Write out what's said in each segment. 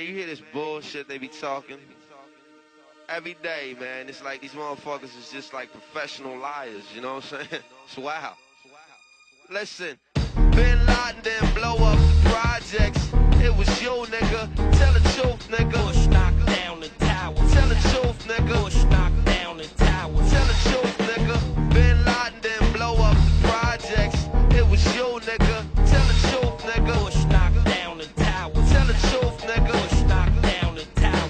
Man, you hear this bullshit they be talking every day, man. It's like these motherfuckers is just like professional liars, you know what I'm saying? It's wild. Listen, Bin Laden didn't blow up the projects. It was you, nigga. Tell the truth, nigga. Bush knocked down the tower. Tell the truth, nigga. Bush knocked down the tower. Tell the truth, nigga. Bin Laden didn't blow up the projects. It was you, nigga. Tell the truth, nigga. Bush knocked down the tower. Tell the truth, nigga. Bush knocked down the tower.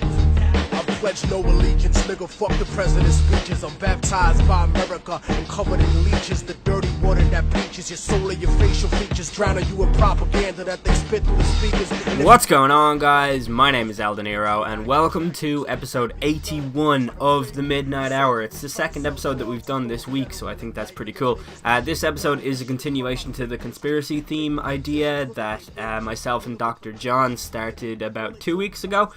I pledge no allegiance, nigga, fuck the president's speeches. I'm baptized by America and covered in leeches. The dirty water that bleaches your soul and your facial features, drowning you in propaganda that they spit through the speakers. What's going on, guys? My name is Laden, and welcome to episode 81 of the Midnight Hour. It's the second episode that we've done this week, so I think that's pretty cool. This episode is a continuation to the conspiracy theme idea that myself and Dr. John started about 2 weeks ago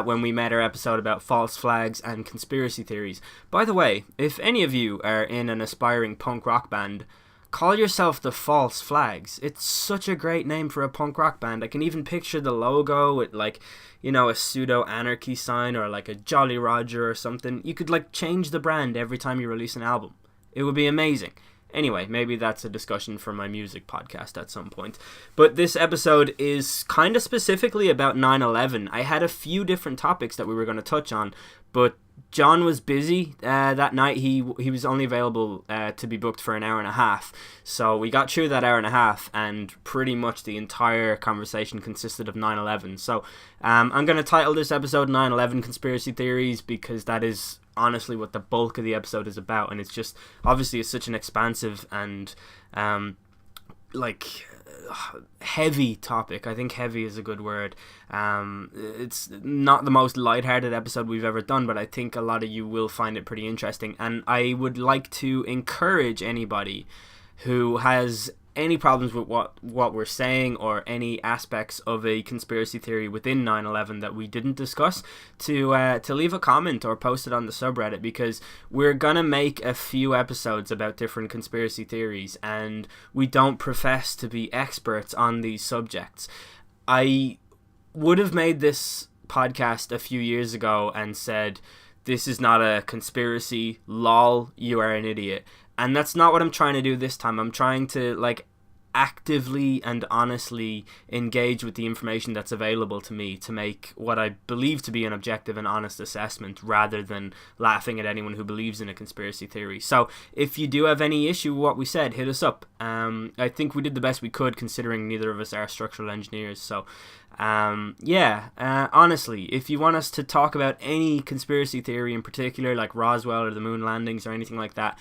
when we made our episode about false flags and conspiracy theories. By the way, if any of you are in an aspiring punk rock band, call yourself the False Flags. It's such a great name for a punk rock band. I can even picture the logo with, like, you know, a pseudo-anarchy sign or like a Jolly Roger or something. You could, like, change the brand every time you release an album. It would be amazing. Anyway, maybe that's a discussion for my music podcast at some point. But this episode is kind of specifically about 9/11. I had a few different topics that we were going to touch on, but John was busy that night. He was only available to be booked for an hour and a half. So we got through that hour and a half, and pretty much the entire conversation consisted of 9/11. So I'm going to title this episode 9/11 Conspiracy Theories, because that is honestly what the bulk of the episode is about. And it's just, obviously, it's such an expansive and heavy topic. I think heavy is a good word. It's not the most lighthearted episode we've ever done, but I think a lot of you will find it pretty interesting. And I would like to encourage anybody who has any problems with what we're saying, or any aspects of a conspiracy theory within 9/11 that we didn't discuss, to leave a comment or post it on the subreddit, because we're gonna make a few episodes about different conspiracy theories, and we don't profess to be experts on these subjects. I would have made this podcast a few years ago and said, this is not a conspiracy, lol, you are an idiot. And that's not what I'm trying to do this time. I'm trying to, actively and honestly engage with the information that's available to me to make what I believe to be an objective and honest assessment, rather than laughing at anyone who believes in a conspiracy theory. So if you do have any issue with what we said, hit us up. I think we did the best we could, considering neither of us are structural engineers. So honestly, if you want us to talk about any conspiracy theory in particular, like Roswell or the moon landings or anything like that,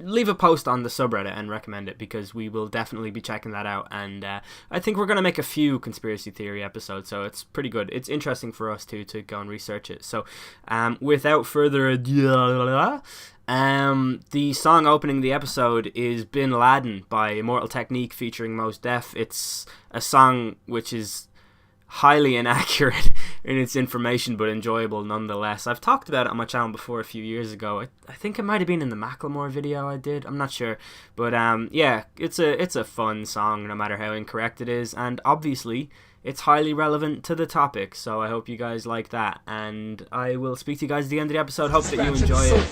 leave a post on the subreddit and recommend it, because we will definitely be checking that out. And I think we're going to make a few conspiracy theory episodes, so it's pretty good. It's interesting for us to go and research it. So without further ado, the song opening the episode is Bin Laden by Immortal Technique featuring Mos Def. It's a song which is highly inaccurate in its information, but enjoyable nonetheless. I've talked about it on my channel before a few years ago. I think it might have been in the Macklemore video I did. I'm not sure. But it's a fun song, no matter how incorrect it is. And obviously, it's highly relevant to the topic. So I hope you guys like that. And I will speak to you guys at the end of the episode. Hope that you enjoy it.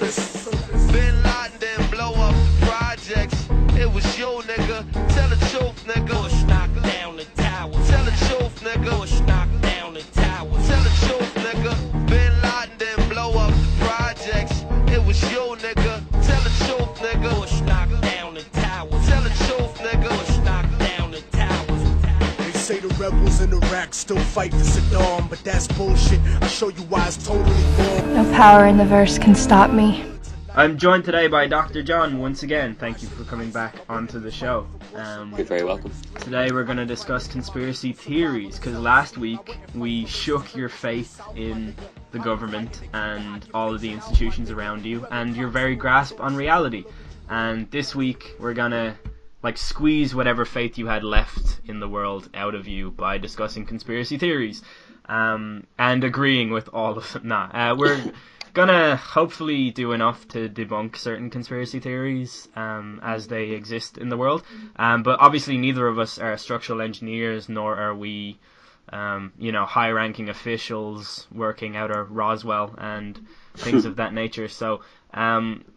Bin Laden didn't blow up the projects. It was you, nigga. Tell the truth, nigga. Bush knocked down the tower. Tell the truth, nigga. Bush knocked down the tower. Tell the truth, nigga. Bin Laden didn't blow up the projects. It was you, nigga. Tell the truth, nigga. Bush knocked down the tower. Tell the truth, nigga. Bush knocked down the tower. They say the rebels in Iraq still fight for Saddam, but that's bullshit. I'll show you why it's totally wrong. No power in the verse can stop me. I'm joined today by Dr. John once again. Thank you for coming back onto the show. You're very welcome. Today we're going to discuss conspiracy theories, because last week we shook your faith in the government and all of the institutions around you, and your very grasp on reality. And this week we're going to squeeze whatever faith you had left in the world out of you by discussing conspiracy theories and agreeing with all of them. gonna hopefully do enough to debunk certain conspiracy theories as they exist in the world. But obviously neither of us are structural engineers, nor are we high-ranking officials working out of Roswell and things of that nature. So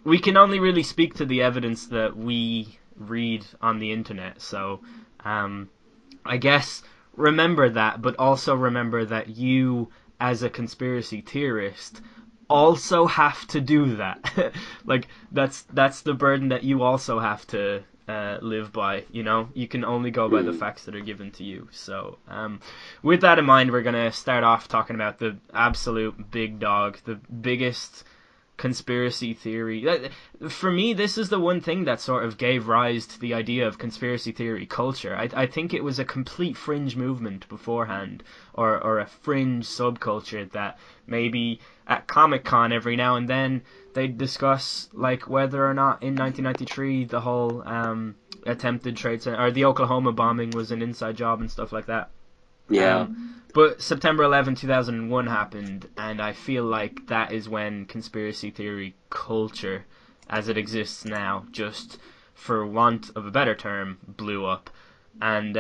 we can only really speak to the evidence that we read on the internet. So I guess remember that, but also remember that you, as a conspiracy theorist, also have to do that. Like that's the burden that you also have to live by. You can only go by the facts that are given to you. So with that in mind, we're gonna start off talking about the absolute big dog, the biggest conspiracy theory. For me, this is the one thing that sort of gave rise to the idea of conspiracy theory culture. I think it was a complete fringe movement beforehand, or a fringe subculture that maybe at Comic-Con every now and then they'd discuss like whether or not in 1993 the whole attempted trade center or the Oklahoma bombing was an inside job and stuff like that. Yeah. But September 11, 2001 happened, and I feel like that is when conspiracy theory culture, as it exists now, just for want of a better term, blew up. And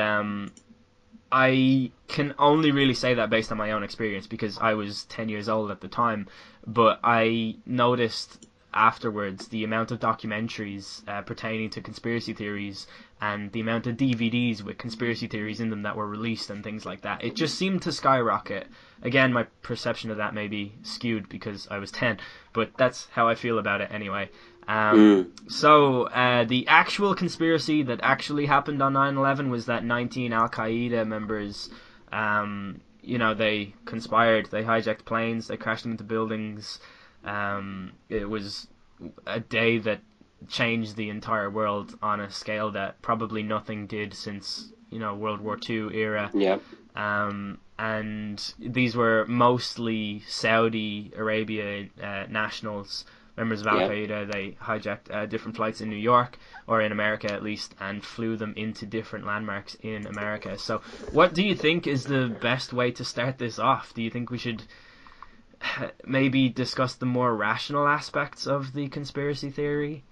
I can only really say that based on my own experience because I was 10 years old at the time, but I noticed afterwards the amount of documentaries pertaining to conspiracy theories and the amount of DVDs with conspiracy theories in them that were released and things like that. It just seemed to skyrocket. Again, my perception of that may be skewed because I was 10, but that's how I feel about it anyway. So the actual conspiracy that actually happened on 9/11 was that 19 Al-Qaeda members, they conspired, they hijacked planes, they crashed them into buildings. It was a day that changed the entire world on a scale that probably nothing did since World War II era. Yeah. And these were mostly Saudi Arabia nationals, members of Al-Qaeda. They hijacked different flights in New York, or in America at least, and flew them into different landmarks in America. So what do you think is the best way to start this off? Do you think we should maybe discuss the more rational aspects of the conspiracy theory?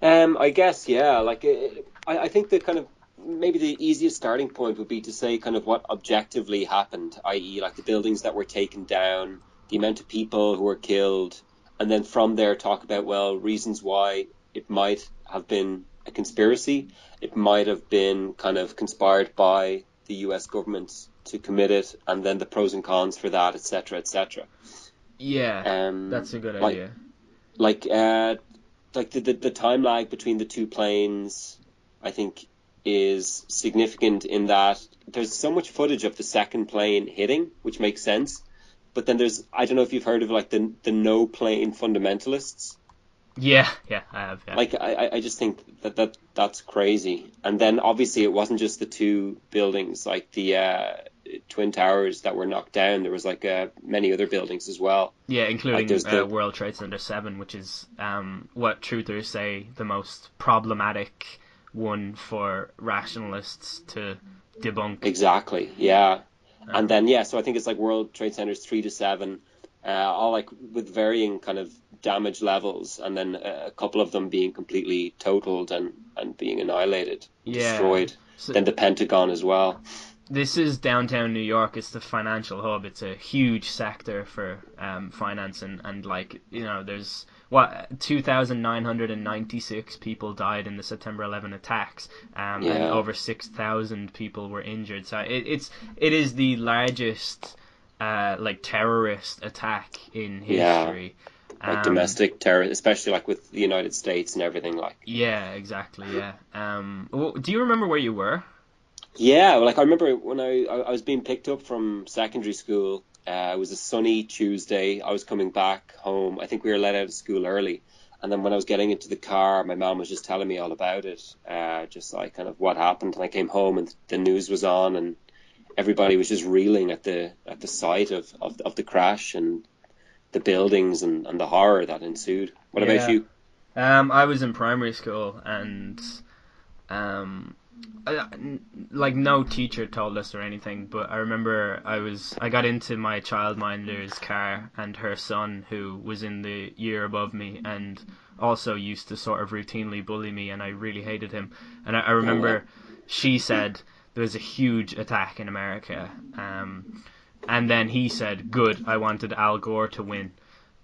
I guess, yeah. I think the kind of maybe the easiest starting point would be to say kind of what objectively happened, i.e., like the buildings that were taken down, the amount of people who were killed, and then from there talk about, well, reasons why it might have been a conspiracy. It might have been kind of conspired by the US government to commit it, and then the pros and cons for that, etc., etc. Yeah, that's a good idea. The time lag between the two planes, I think, is significant in that there's so much footage of the second plane hitting, which makes sense. But then I don't know if you've heard of like the no plane fundamentalists. Yeah, I have. Yeah. Like I just think that's crazy. And then obviously it wasn't just the two buildings, like the Twin Towers that were knocked down. There was like many other buildings as well. Yeah, including World Trade Center 7, which is what truthers say the most problematic one for rationalists to debunk. Exactly. Yeah. And then so I think it's like World Trade Centers 3 to 7, all like with varying kind of damage levels, and then a couple of them being completely totaled and being annihilated, destroyed. So, then the Pentagon as well. This is downtown New York. It's the financial hub. It's a huge sector for finance, and like there's 2,996 people died in the September 11 attacks, and over 6,000 people were injured. So it is the largest terrorist attack in history. Like domestic terror, especially like with the United States and everything. Like exactly. Do you remember where you were? Yeah, like I remember when I was being picked up from secondary school. It was a sunny Tuesday. I was coming back home. I think we were let out of school early. And then when I was getting into the car, my mom was just telling me all about it, just like kind of what happened. And I came home and the news was on, and everybody was just reeling at the sight of the crash and the buildings and the horror that ensued. What about you? I was in primary school, and like no teacher told us or anything, but I remember I got into my childminder's car, and her son, who was in the year above me and also used to sort of routinely bully me, and I really hated him. And I remember she said there was a huge attack in America, and then he said, "Good, I wanted Al Gore to win."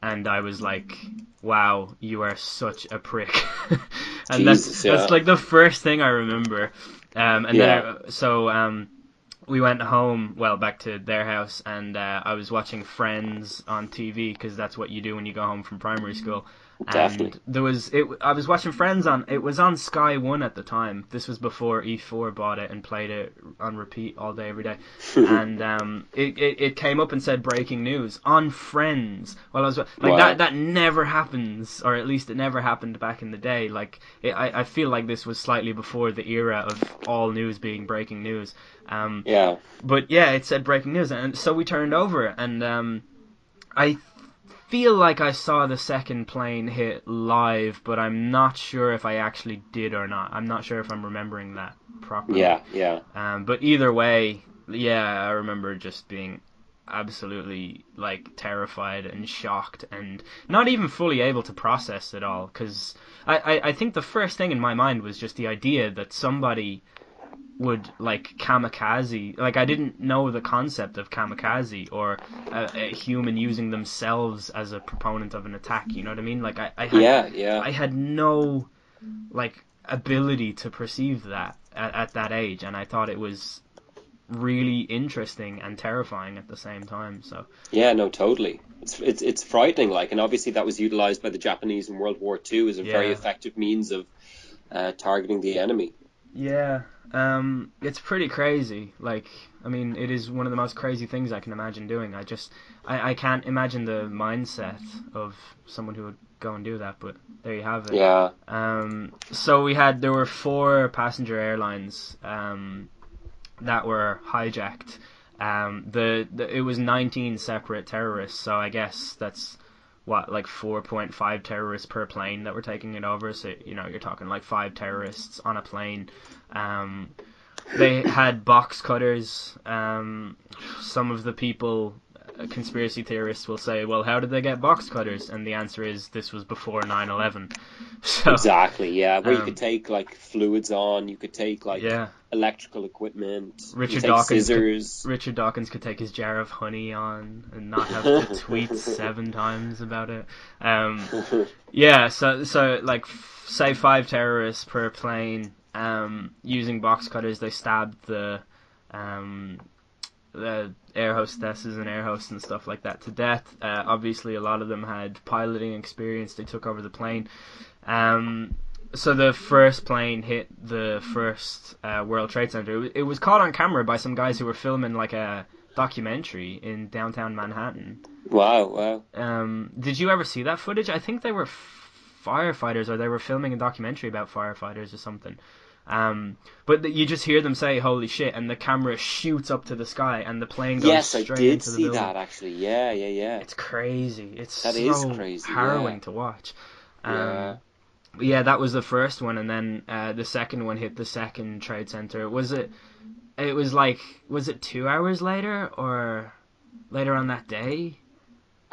And I was like, wow, you are such a prick. And Jesus, that's like the first thing I remember. We went home, well, back to their house, and I was watching Friends on TV, because that's what you do when you go home from primary school. Definitely. And I was watching Friends it was on Sky 1 at the time. This was before E4 bought it and played it on repeat all day, every day. And it came up and said breaking news on Friends. Well, I was like, Wow. that never happens, or at least it never happened back in the day. Like, I feel like this was slightly before the era of all news being breaking news. Yeah. But yeah, it said breaking news, and so we turned over, and I feel like I saw the second plane hit live, but I'm not sure if I actually did or not. I'm not sure if I'm remembering that properly. Yeah. But either way, yeah, I remember just being absolutely like terrified and shocked and not even fully able to process it all, because I think the first thing in my mind was just the idea that somebody would like kamikaze. Like, I didn't know the concept of kamikaze, or a human using themselves as a proponent of an attack, you know what I mean? Like, I had no like ability to perceive that at that age, and I thought it was really interesting and terrifying at the same time. So Yeah, no, totally. It's frightening, like, and obviously that was utilized by the Japanese in World War II as a very effective means of targeting the enemy. yeah, it's pretty crazy. Like, I mean, it is one of the most crazy things I can imagine doing. I can't imagine the mindset of someone who would go and do that, but there you have it. Yeah. So there were 4 passenger airlines that were hijacked. It was 19 separate terrorists, so I guess that's like 4.5 terrorists per plane that were taking it over. So, you know, you're talking like 5 terrorists on a plane. They had box cutters. Some of the people, conspiracy theorists, will say, well, how did they get box cutters? And the answer is, this was before 9/11. So, Exactly, yeah. Where you could take like fluids on, you could take like electrical equiment, Richard Dawkins could take his jar of honey on and not have to tweet 7 times about it. Yeah, so like, say 5 terrorists per plane, using box cutters. They stabbed the air hostesses and air hosts and stuff like that to death. Obviously, a lot of them had piloting experience. They took over the plane. So the first plane hit the first World Trade Center. It was caught on camera by some guys who were filming like a documentary in downtown Manhattan. Wow. Did you ever see that footage? I think they were firefighters, or they were filming a documentary about firefighters or something. But you just hear them say "holy shit," and the camera shoots up to the sky, and the plane goes straight into the building. Yes, I did see that actually. Yeah. It's crazy. That is so crazy, harrowing to watch. Yeah, that was the first one, and then the second one hit the second Trade Center. Was it 2 hours later, or later on that day?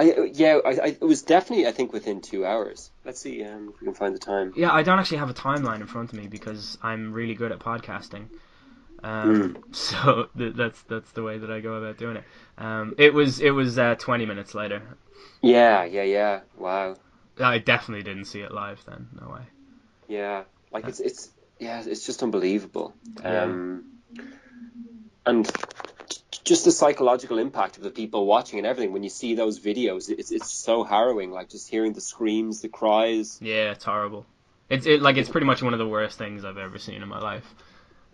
It was definitely, I think, within 2 hours. Let's see if we can find the time. Yeah, I don't actually have a timeline in front of me because I'm really good at podcasting. So that's the way that I go about doing it. It was 20 minutes later. Yeah. Wow. I definitely didn't see it live then. No way. Yeah, like it's just unbelievable. Yeah. And just the psychological impact of the people watching and everything. When you see those videos, it's so harrowing. Like, just hearing the screams, the cries. Yeah, it's horrible. It's pretty much one of the worst things I've ever seen in my life.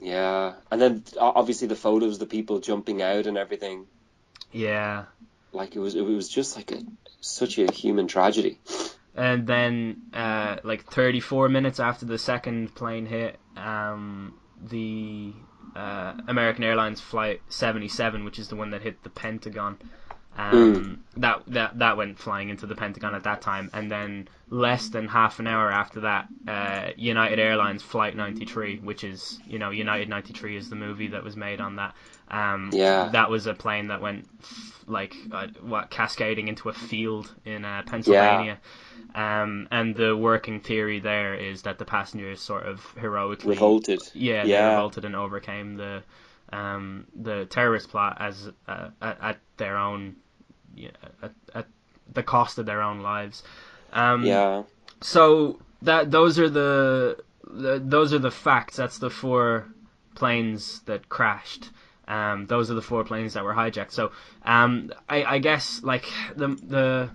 Yeah, and then obviously the photos of the people jumping out and everything. Yeah. Like, it was just like such a human tragedy. And then, like 34 minutes after the second plane hit, the American Airlines Flight 77, which is the one that hit the Pentagon, That went flying into the Pentagon at that time, and then less than half an hour after that, United Airlines Flight 93, which is, United 93 is the movie that was made on that. That was a plane that went cascading into a field in Pennsylvania. And the working theory there is that the passengers sort of heroically revolted. They revolted and overcame the terrorist plot as at their own at the cost of their own lives. So those are the facts. That's the 4 planes that crashed. Those are the 4 planes that were hijacked. So I guess like the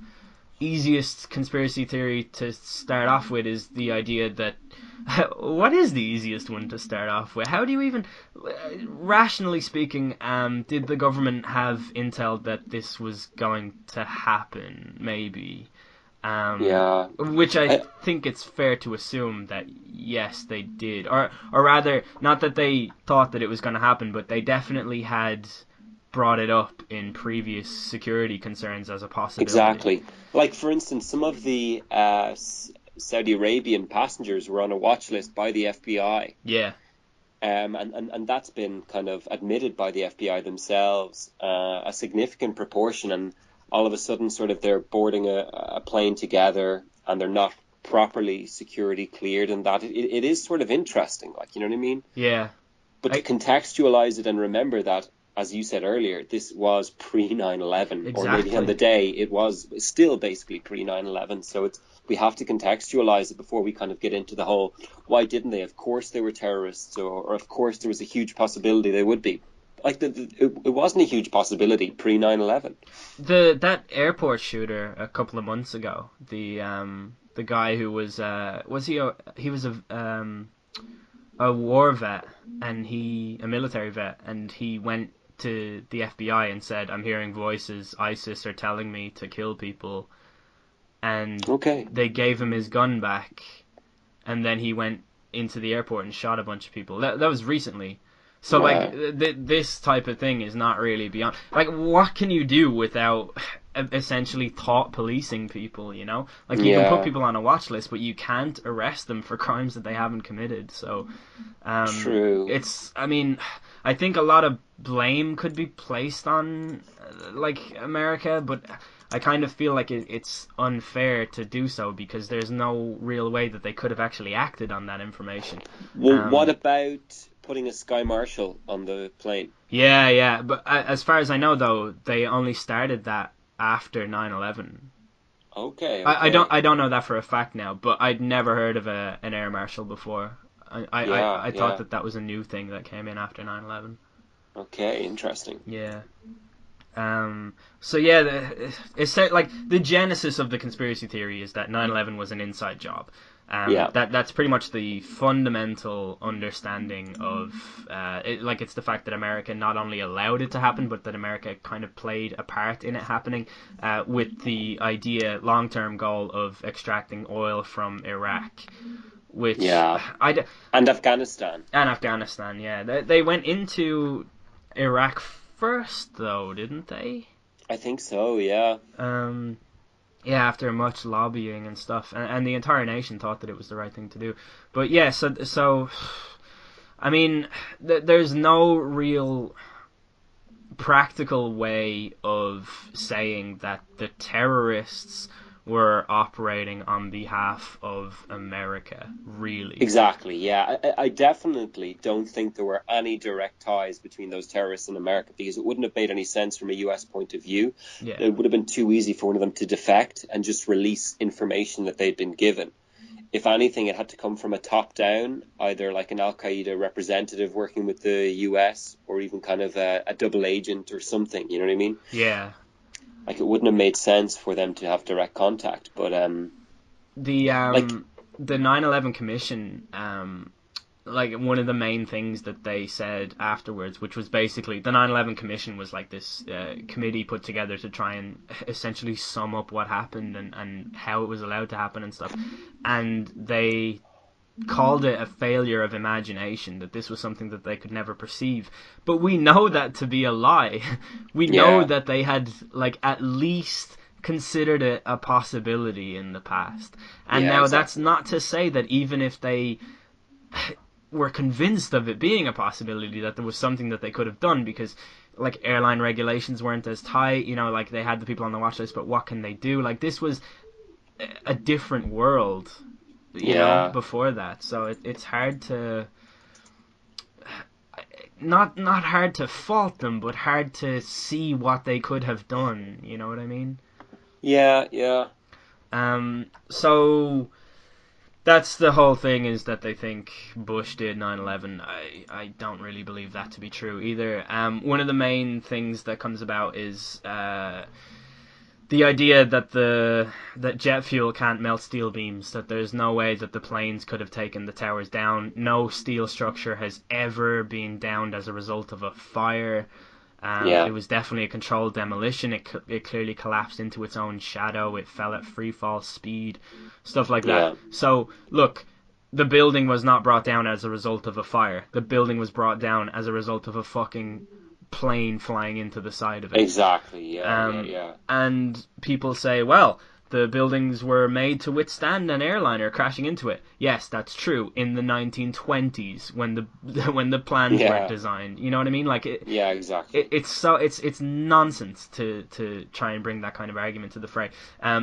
easiest conspiracy theory to start off with is the idea that what is the easiest one to start off with? How do you even, rationally speaking, did the government have intel that this was going to happen? Maybe. Which I think it's fair to assume that yes, they did, or rather, not that they thought that it was going to happen, but they definitely had brought it up in previous security concerns as a possibility. Exactly. Like, for instance, some of the Saudi Arabian passengers were on a watch list by the FBI. Yeah. And that's been kind of admitted by the FBI themselves, a significant proportion, and all of a sudden sort of they're boarding a plane together and they're not properly security cleared, and that it is sort of interesting, like, you know what I mean? Yeah. But to contextualize it and remember that, as you said earlier, this was pre 9/11, Exactly. or maybe on the day it was still basically pre 9/11. So we have to contextualize it before we kind of get into the whole why didn't they? Of course they were terrorists, or of course there was a huge possibility they would be. Like it wasn't a huge possibility pre 9/11. That airport shooter a couple of months ago, the guy who was he was a war vet, and a military vet, and he went to the FBI and said, "I'm hearing voices. ISIS are telling me to kill people," and they gave him his gun back, and then he went into the airport and shot a bunch of people. That was recently. So like this type of thing is not really beyond. Like, what can you do without essentially thought policing people? You know, like you can put people on a watch list, but you can't arrest them for crimes that they haven't committed. So, true. I think a lot of blame could be placed on like America, but I kind of feel like it's unfair to do so because there's no real way that they could have actually acted on that information. Well, what about putting a Sky Marshal on the plane? Yeah, but as far as I know, though, they only started that after 9/11. Okay. I don't know that for a fact now, but I'd never heard of an air marshal before. I thought that was a new thing that came in after 9/11. Okay, interesting. Yeah. So yeah, it's like the genesis of the conspiracy theory is that 9/11 was an inside job. That's pretty much the fundamental understanding of it's the fact that America not only allowed it to happen, but that America kind of played a part in it happening, with the long-term goal of extracting oil from Iraq, which and Afghanistan. Yeah, they went into Iraq first, though, didn't they? I think so, yeah. Yeah, after much lobbying and stuff, and the entire nation thought that it was the right thing to do. But yeah, so I mean, there's no real practical way of saying that the terrorists were operating on behalf of America, really. Exactly, yeah. I definitely don't think there were any direct ties between those terrorists and America, because it wouldn't have made any sense from a US point of view. Yeah. It would have been too easy for one of them to defect and just release information that they'd been given. If anything, it had to come from a top-down, either like an Al-Qaeda representative working with the US, or even kind of a double agent or something, you know what I mean? Yeah. Like, it wouldn't have made sense for them to have direct contact, but the 9/11 Commission, like one of the main things that they said afterwards, which was basically the 9/11 Commission was like this committee put together to try and essentially sum up what happened and how it was allowed to happen and stuff, and they called it a failure of imagination, that this was something that they could never perceive. But we know that to be a lie. We know that they had, like, at least considered it a possibility in the past. And now that's not to say that even if they were convinced of it being a possibility, that there was something that they could have done, because, like, airline regulations weren't as tight, you know, like, they had the people on the watch list, but what can they do? Like, this was a different world, you know, before that. So it's hard to... Not hard to fault them, but hard to see what they could have done, you know what I mean? Yeah. So that's the whole thing, is that they think Bush did 9/11. I don't really believe that to be true either. One of the main things that comes about is the idea that jet fuel can't melt steel beams, that there's no way that the planes could have taken the towers down. No steel structure has ever been downed as a result of a fire. It was definitely a controlled demolition. It clearly collapsed into its own shadow. It fell at free fall speed, stuff like that. So, look, the building was not brought down as a result of a fire. The building was brought down as a result of a fucking plane flying into the side of it. Exactly, yeah. And people say, well, the buildings were made to withstand an airliner crashing into it. Yes, that's true. In the 1920s, when the plans were designed, you know what I mean? Like, exactly. It's nonsense to try and bring that kind of argument to the fray.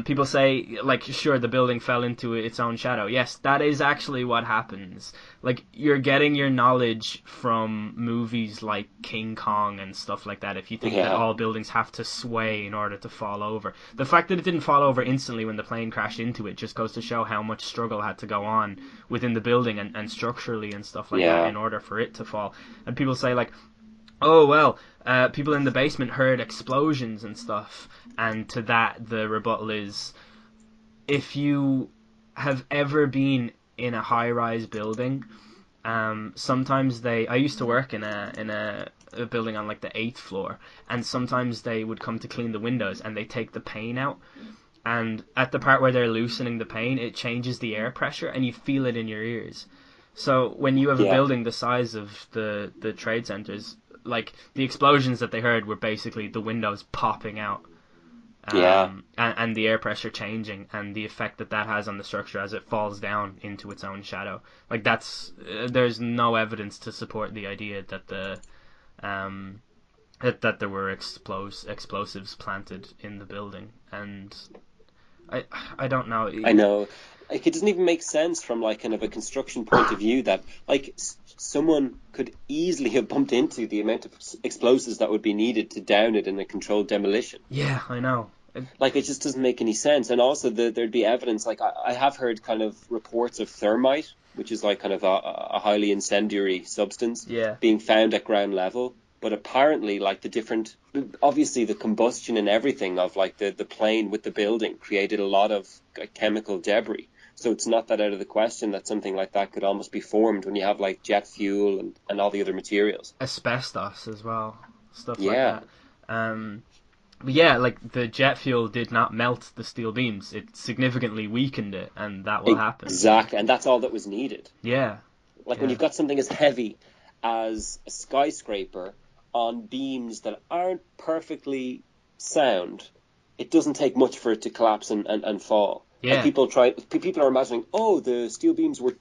People say, like, sure, the building fell into its own shadow. Yes, that is actually what happens. Like, you're getting your knowledge from movies like King Kong and stuff like that, if you think that all buildings have to sway in order to fall over. The fact that it didn't fall over instantly when the plane crashed into it just goes to show how much struggle had to go on within the building and structurally and stuff like that in order for it to fall. And people say, like, oh, well, people in the basement heard explosions and stuff. And to that, the rebuttal is, if you have ever been in a high-rise building, sometimes I used to work in a building on, like, the 8th floor, and sometimes they would come to clean the windows and they take the pane out, and at the part where they're loosening the pane, it changes the air pressure and you feel it in your ears. So when you have a building the size of the trade centers, like, the explosions that they heard were basically the windows popping out. And the air pressure changing, and the effect that has on the structure as it falls down into its own shadow. Like, there's no evidence to support the idea that that there were explosives planted in the building. And I don't know. I know. Like, it doesn't even make sense from, like, kind of a construction point of view that, like, someone could easily have bumped into the amount of explosives that would be needed to down it in a controlled demolition. Yeah, I know. Like, it just doesn't make any sense. And also there'd be evidence, like, I have heard kind of reports of thermite, which is, like, kind of a highly incendiary substance, being found at ground level. But apparently, like, obviously the combustion and everything of, like, the plane with the building created a lot of, like, chemical debris. So it's not that out of the question that something like that could almost be formed when you have, like, jet fuel and all the other materials. Asbestos as well, stuff like that. But yeah, like, the jet fuel did not melt the steel beams. It significantly weakened it, and that will happen. Exactly, and that's all that was needed. Yeah. Like, when you've got something as heavy as a skyscraper on beams that aren't perfectly sound, it doesn't take much for it to collapse and fall. Yeah. And people are imagining, oh, the steel beams were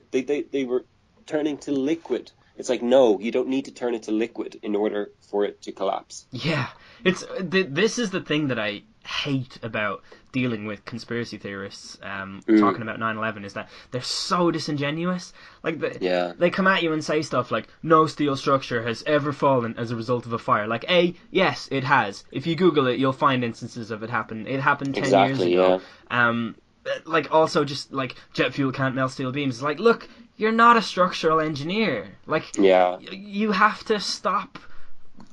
turning to liquid. It's like, no, you don't need to turn it to liquid in order for it to collapse. Yeah, this is the thing that I hate about dealing with conspiracy theorists talking about 9/11, is that they're so disingenuous. Like, they come at you and say stuff like, no steel structure has ever fallen as a result of a fire. Like, yes, it has. If you Google it, you'll find instances of it happen. It happened 10 years ago. Like, also, just, like, jet fuel can't melt steel beams. It's like, look, you're not a structural engineer. Like, you have to stop,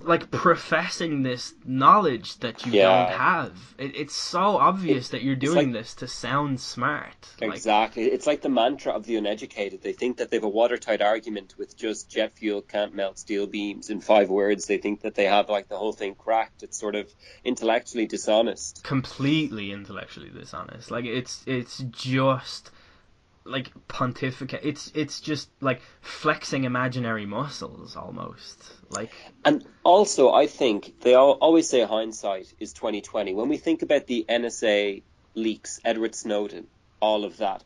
like, professing this knowledge that you don't have. It's so obvious that you're doing this to sound smart. Exactly. It's like the mantra of the uneducated. They think that they have a watertight argument with just jet fuel can't melt steel beams in 5 words. They think that they have, like, the whole thing cracked. It's sort of intellectually dishonest. Completely intellectually dishonest. Like, it's just like pontificate. It's just like flexing imaginary muscles almost. Like, And also, I think they always say hindsight is 2020. When we think about the NSA leaks, Edward Snowden, all of that,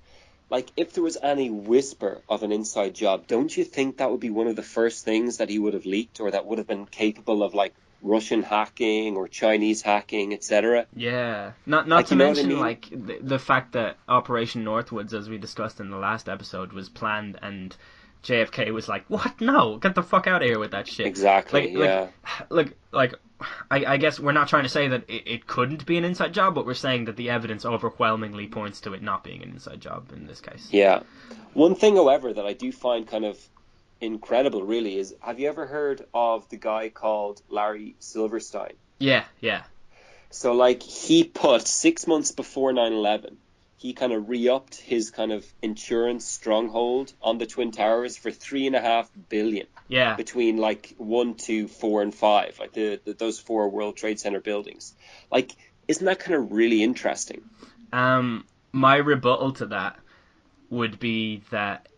like if there was any whisper of an inside job, don't you think that would be one of the first things that he would have leaked, or that would have been capable of like Russian hacking or Chinese hacking, etc.? yeah, not Like, to you know what I mention mean? like the fact that Operation Northwoods, as we discussed in the last episode, was planned, and JFK was like, "What? No, get the fuck out of here with that shit." Exactly. Like, Yeah. like, I guess we're not trying to say that it couldn't be an inside job, but we're saying that the evidence overwhelmingly points to it not being an inside job in this case. Yeah. One thing, however, that I do find kind of incredible, really, is have you ever heard of the guy called Larry Silverstein? Yeah, yeah. So, like, he put 6 months before 9/11, he kind of re-upped his kind of insurance stronghold on the Twin Towers for $3.5 billion Yeah. between like 1, 2, 4, and 5, like those four World Trade Center buildings. Like, isn't that kind of really interesting? My rebuttal to that would be that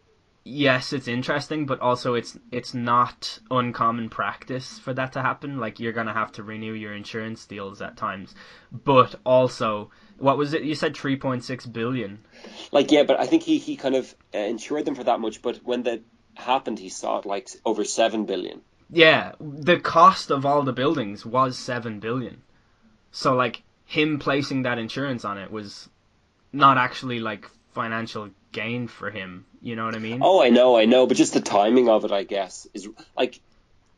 yes, it's interesting, but also it's not uncommon practice for that to happen. Like, you're gonna have to renew your insurance deals at times, but also, what was it you said? 3.6 billion. Like, yeah, but I think he kind of insured them for that much, but when that happened, he saw it like over 7 billion. Yeah, the cost of all the buildings was 7 billion. So like him placing that insurance on it was not actually like financial gain for him. You know what I mean? Oh, I know, but just the timing of it, I guess, is like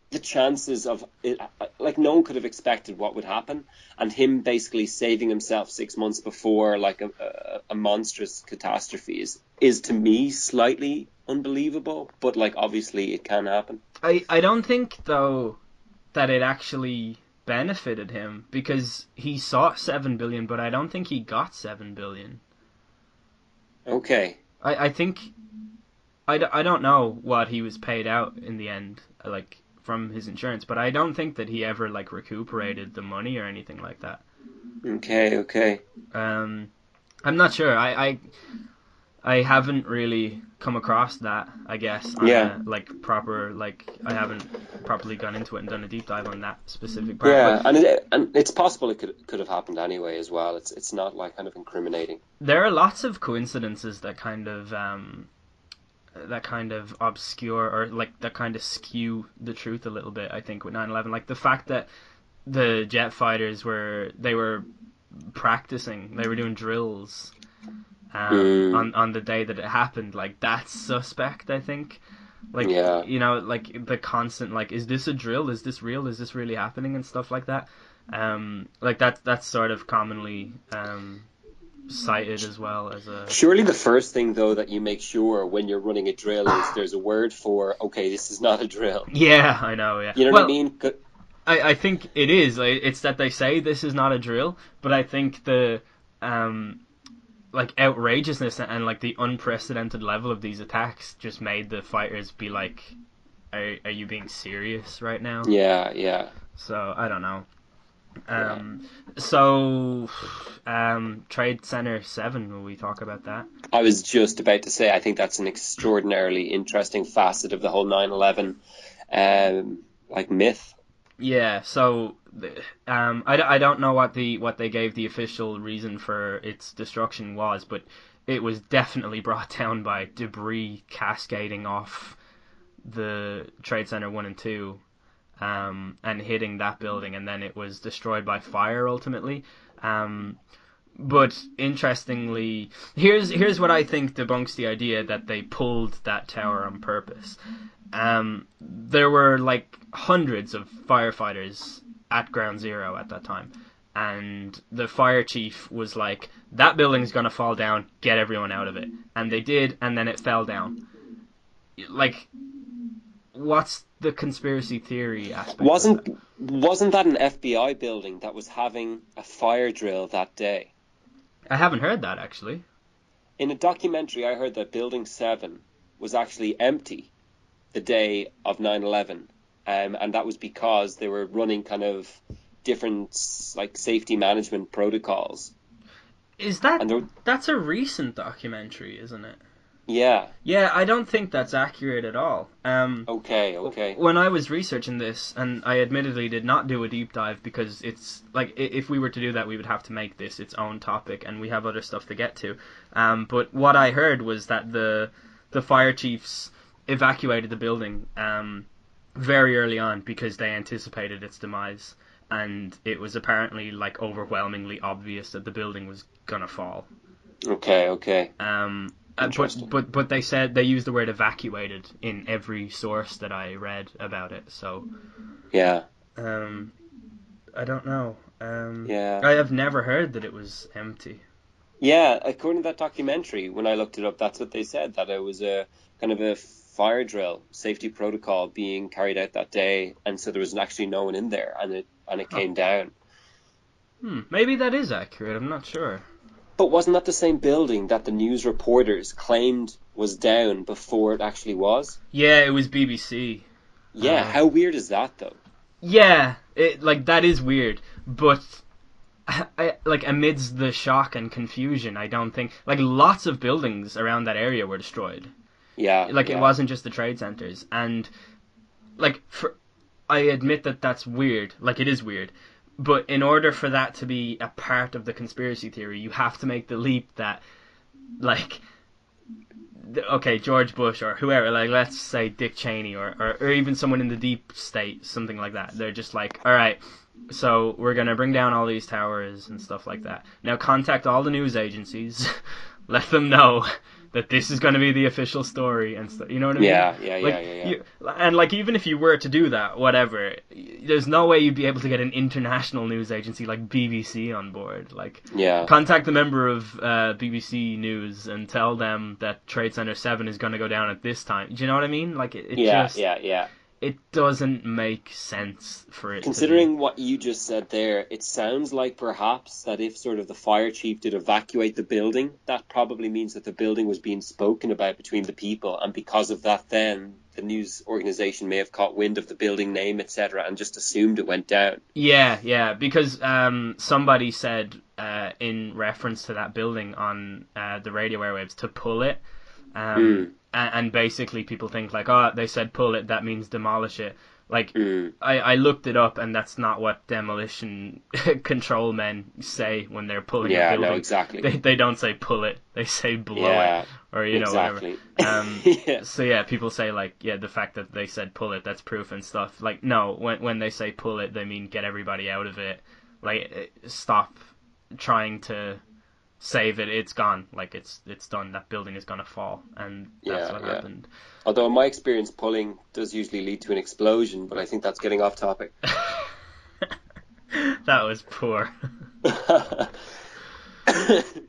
the chances of it, like no one could have expected what would happen, and him basically saving himself 6 months before like a monstrous catastrophe is to me slightly unbelievable, but like obviously it can happen. I don't think though that it actually benefited him, because he sought 7 billion, but I don't think he got 7 billion. Okay. I think I don't know what he was paid out in the end, like from his insurance, but I don't think that he ever like recuperated the money or anything like that. Okay. I'm not sure. I haven't really come across that, I guess, on Yeah. a, like proper, like I haven't properly gone into it and done a deep dive on that specific part. Yeah, But and it's possible it could have happened anyway as well. It's not like kind of incriminating. there are lots of coincidences that kind of obscure, or like that kind of skew the truth a little bit, I think, with 9/11. Like the fact that the jet fighters were practicing, they were doing drills on the day that it happened. Like, that's suspect, I think. Like, Yeah. you know, like the constant, like, is this a drill? Is this real? Is this really happening? And stuff like that. Like that's sort of commonly cited as well as a. Surely the first thing, though, that you make sure when you're running a drill is there's a word for, okay, this is not a drill. Yeah, I know. Yeah, You know well, what I mean? I think it is. It's that they say this is not a drill, but I think the like outrageousness and like the unprecedented level of these attacks just made the fighters be like, are you being serious right now? Yeah. So I don't know. So Trade Center 7, will we talk about that? I was just about to say, I think that's an extraordinarily interesting facet of the whole 9/11 like myth. Yeah, so I don't know what they gave the official reason for its destruction was, but it was definitely brought down by debris cascading off the Trade Center 1 and 2, and hitting that building, and then it was destroyed by fire ultimately. But interestingly, here's what I think debunks the idea that they pulled that tower on purpose. There were like hundreds of firefighters at Ground Zero at that time, and the fire chief was like, that building's gonna fall down, get everyone out of it. And they did, and then it fell down. Like, what's the conspiracy theory aspect of that? Wasn't that an FBI building that was having a fire drill that day? I haven't heard that, actually. In a documentary, I heard that Building 7 was actually empty the day of 9/11, and that was because they were running kind of different like safety management protocols. Is that that's a recent documentary, isn't it? Yeah. Yeah, I don't think that's accurate at all. Okay. When I was researching this, and I admittedly did not do a deep dive because it's like if we were to do that, we would have to make this its own topic, and we have other stuff to get to. But what I heard was that the fire chiefs evacuated the building very early on because they anticipated its demise, and it was apparently like overwhelmingly obvious that the building was gonna fall. Okay. Interesting. But they said they used the word evacuated in every source that I read about it. So Yeah. I don't know. Yeah. I have never heard that it was empty. Yeah, according to that documentary, when I looked it up, that's what they said, that it was a kind of a fire drill, safety protocol being carried out that day, and so there was actually no one in there, and it came down. Maybe that is accurate. I'm not sure. But wasn't that the same building that the news reporters claimed was down before it actually was? Yeah, it was BBC. Yeah, how weird is that, though? Yeah, that is weird, but amidst the shock and confusion, I don't think lots of buildings around that area were destroyed. Yeah, it wasn't just the trade centers, and I admit that that's weird. It is weird, but in order for that to be a part of the conspiracy theory, you have to make the leap that, okay, George Bush or whoever, let's say Dick Cheney or even someone in the deep state, something like that. They're just all right, so we're going to bring down all these towers and stuff like that. Now contact all the news agencies, let them know that this is going to be the official story and stuff. You know what I mean? Yeah. And even if you were to do that, whatever, there's no way you'd be able to get an international news agency like BBC on board. Contact the member of BBC News and tell them that Trade Center 7 is going to go down at this time. Do you know what I mean? Yeah. It doesn't make sense for it. Considering what you just said there, it sounds like perhaps that if sort of the fire chief did evacuate the building, that probably means that the building was being spoken about between the people, and because of that then the news organization may have caught wind of the building name, etc., and just assumed it went down. Yeah, because somebody said in reference to that building on the radio airwaves to pull it. And basically people think they said pull it, that means demolish it. I looked it up, and that's not what demolition control men say when they're pulling a building. No, exactly. They don't say pull it, they say blow it, or exactly. Whatever. So yeah, people say the fact that they said pull it, that's proof and stuff. No, when they say pull it, they mean get everybody out of it. Stop trying to save it. It's gone. It's done. That building is gonna fall, and that's what happened. Although in my experience, pulling does usually lead to an explosion, but I think that's getting off topic. That was poor.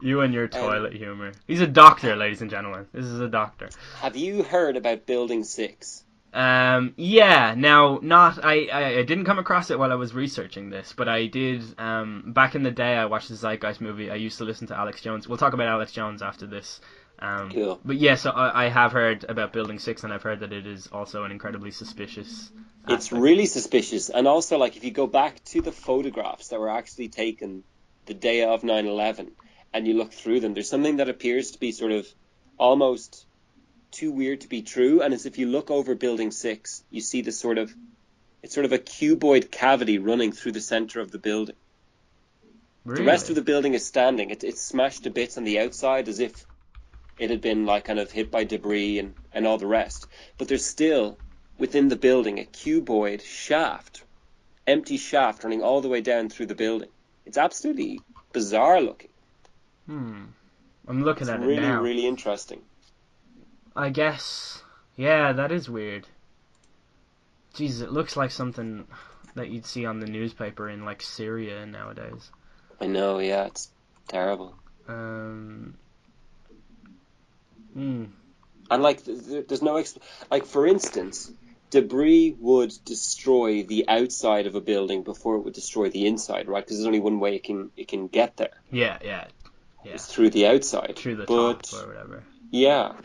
You and your toilet humor. He's a doctor, ladies and gentlemen. This is a doctor. Have you heard about Building 6? Yeah. Now, I didn't come across it while I was researching this, but I did. Back in the day, I watched the Zeitgeist movie. I used to listen to Alex Jones. We'll talk about Alex Jones after this. Cool. But yeah, so I have heard about Building 6, and I've heard that it is also an incredibly suspicious aspect. It's really suspicious, and also if you go back to the photographs that were actually taken the day of 9/11, and you look through them, there's something that appears to be sort of almost too weird to be true, and as if you look over Building 6, you see it's sort of a cuboid cavity running through the center of the building. Really? The rest of the building is standing. It's smashed to bits on the outside as if it had been kind of hit by debris and all the rest. But there's still, within the building, a cuboid shaft, empty shaft running all the way down through the building. It's absolutely bizarre looking. I'm looking at it really, now. Really interesting. I guess, yeah, that is weird. Jesus, it looks like something that you'd see on the newspaper in Syria nowadays. I know, yeah, it's terrible. And there's no for instance, debris would destroy the outside of a building before it would destroy the inside, right? Because there's only one way it can get there. Yeah. It's through the outside, through the top or whatever. Yeah.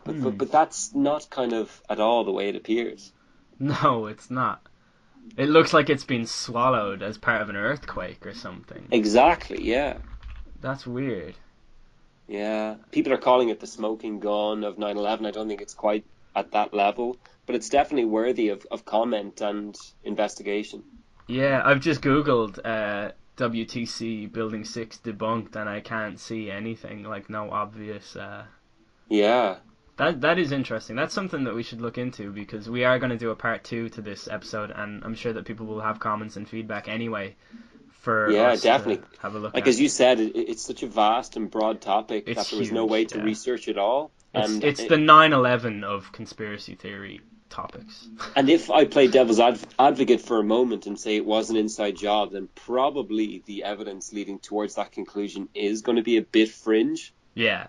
But that's not kind of at all the way it appears. No, it's not. It looks like it's been swallowed as part of an earthquake or something. Exactly, yeah. That's weird. Yeah. People are calling it the smoking gun of 9/11. I don't think it's quite at that level, but it's definitely worthy of comment and investigation. Yeah, I've just Googled WTC Building 6 debunked, and I can't see anything, like no obvious... Yeah. That is interesting. That's something that we should look into, because we are going to do a part 2 to this episode, and I'm sure that people will have comments and feedback anyway for Yeah, us to definitely. have a look Like at. as you said, it's such a vast and broad topic It's that there was no way huge, to yeah. research it all. It's the 9/11 of conspiracy theory topics. And if I play devil's advocate for a moment and say it was an inside job, then probably the evidence leading towards that conclusion is going to be a bit fringe. Yeah.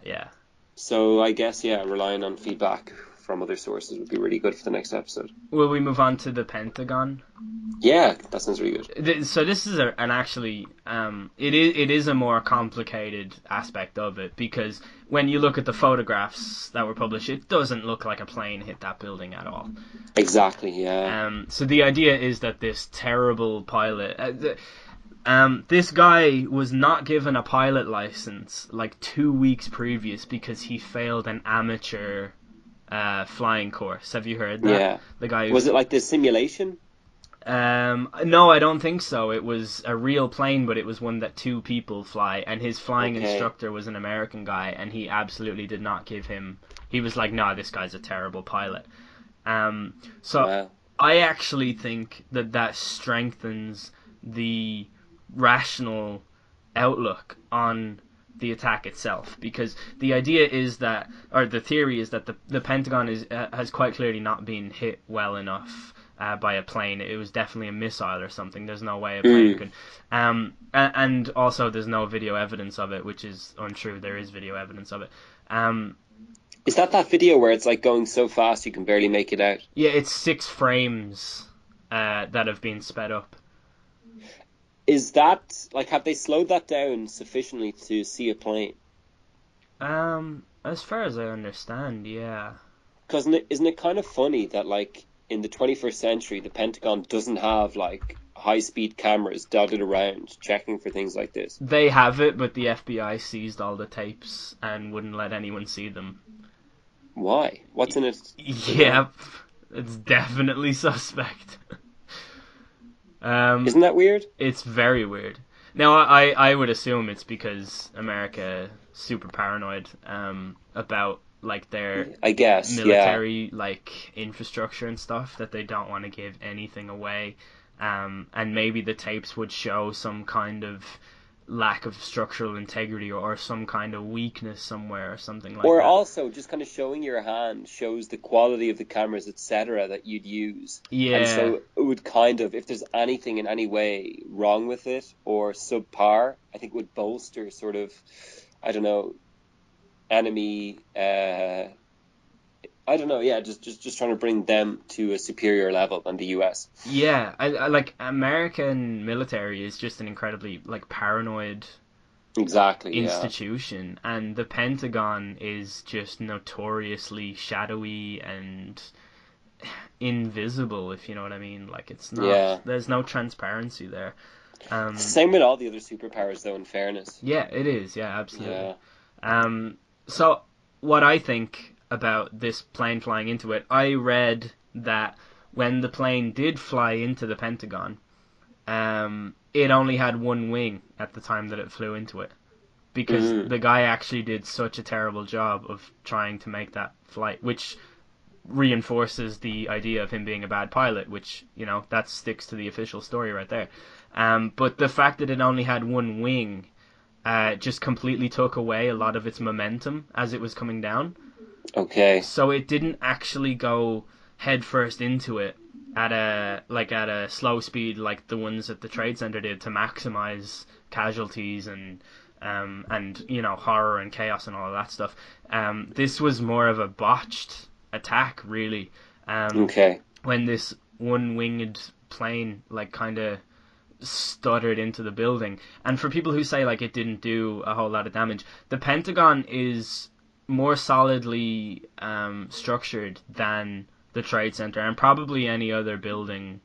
So I guess, yeah, relying on feedback from other sources would be really good for the next episode. Will we move on to the Pentagon? Yeah, that sounds really good. So this is an actually it is a more complicated aspect of it, because when you look at the photographs that were published, it doesn't look like a plane hit that building at all. Exactly, yeah. So the idea is that this terrible pilot, this guy was not given a pilot license like 2 weeks previous because he failed an amateur flying course. Have you heard that? Yeah. The guy Was it like this simulation? No, I don't think so. It was a real plane, but it was one that 2 people fly, and his flying instructor was an American guy, and he absolutely did not give him... He was like, nah, this guy's a terrible pilot. Wow. I actually think that strengthens the rational outlook on the attack itself, because the idea is that, or the theory is that the Pentagon has quite clearly not been hit well enough by a plane. It was definitely a missile or something. There's no way a plane could. And also there's no video evidence of it, which is untrue. There is video evidence of it. Is that video where it's like going so fast you can barely make it out? Yeah, it's 6 frames that have been sped up. Is that, like, have they slowed that down sufficiently to see a plane? As far as I understand, yeah. Because isn't it kind of funny that, like, in the 21st century, the Pentagon doesn't have, like, high-speed cameras dotted around checking for things like this? They have it, but the FBI seized all the tapes and wouldn't let anyone see them. Why? What's in it? Yep, it's definitely suspect. Isn't that weird? It's very weird. Now, I would assume it's because America is super paranoid about, like, their military like infrastructure and stuff, that they don't want to give anything away, and maybe the tapes would show some kind of lack of structural integrity or some kind of weakness somewhere or something like that. Or also just kind of showing your hand shows the quality of the cameras, etc., that you'd use. Yeah. And so it would kind of, if there's anything in any way wrong with it or subpar, I think it would bolster sort of, I don't know, enemy, I don't know, yeah, just trying to bring them to a superior level than the US. Yeah, I like, American military is just an incredibly, like, paranoid institution, and the Pentagon is just notoriously shadowy and invisible, if you know what I mean. Like, it's not, there's no transparency there. Same with all the other superpowers, though, in fairness. Yeah, it is, yeah, absolutely. Yeah. So, what I think about this plane flying into it, I read that when the plane did fly into the Pentagon, it only had 1 wing at the time that it flew into it, because the guy actually did such a terrible job of trying to make that flight, which reinforces the idea of him being a bad pilot, which, you know, that sticks to the official story right there. But the fact that it only had 1 wing just completely took away a lot of its momentum as it was coming down. Okay. So it didn't actually go headfirst into it at a slow speed like the ones at the Trade Center did, to maximize casualties and you know, horror and chaos and all of that stuff. This was more of a botched attack, really. When this 1-winged plane, like, kind of stuttered into the building. And for people who say, like, it didn't do a whole lot of damage, the Pentagon is more solidly structured than the Trade Center and probably any other building,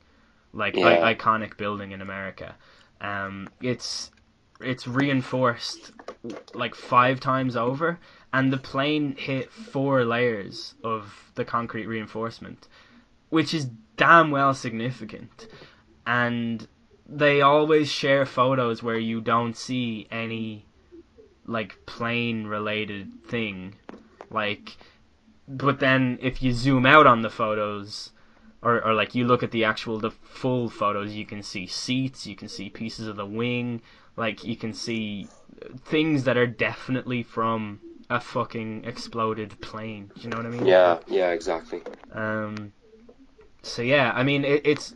like iconic building in America. It's it's reinforced like 5 times over, and the plane hit 4 layers of the concrete reinforcement, which is damn well significant. And they always share photos where you don't see any like plane related thing, like, but then if you zoom out on the photos, or like you look at the full photos, you can see seats, you can see pieces of the wing, like you can see things that are definitely from a fucking exploded plane. Do you know what I mean? Yeah, exactly. So yeah, I mean it's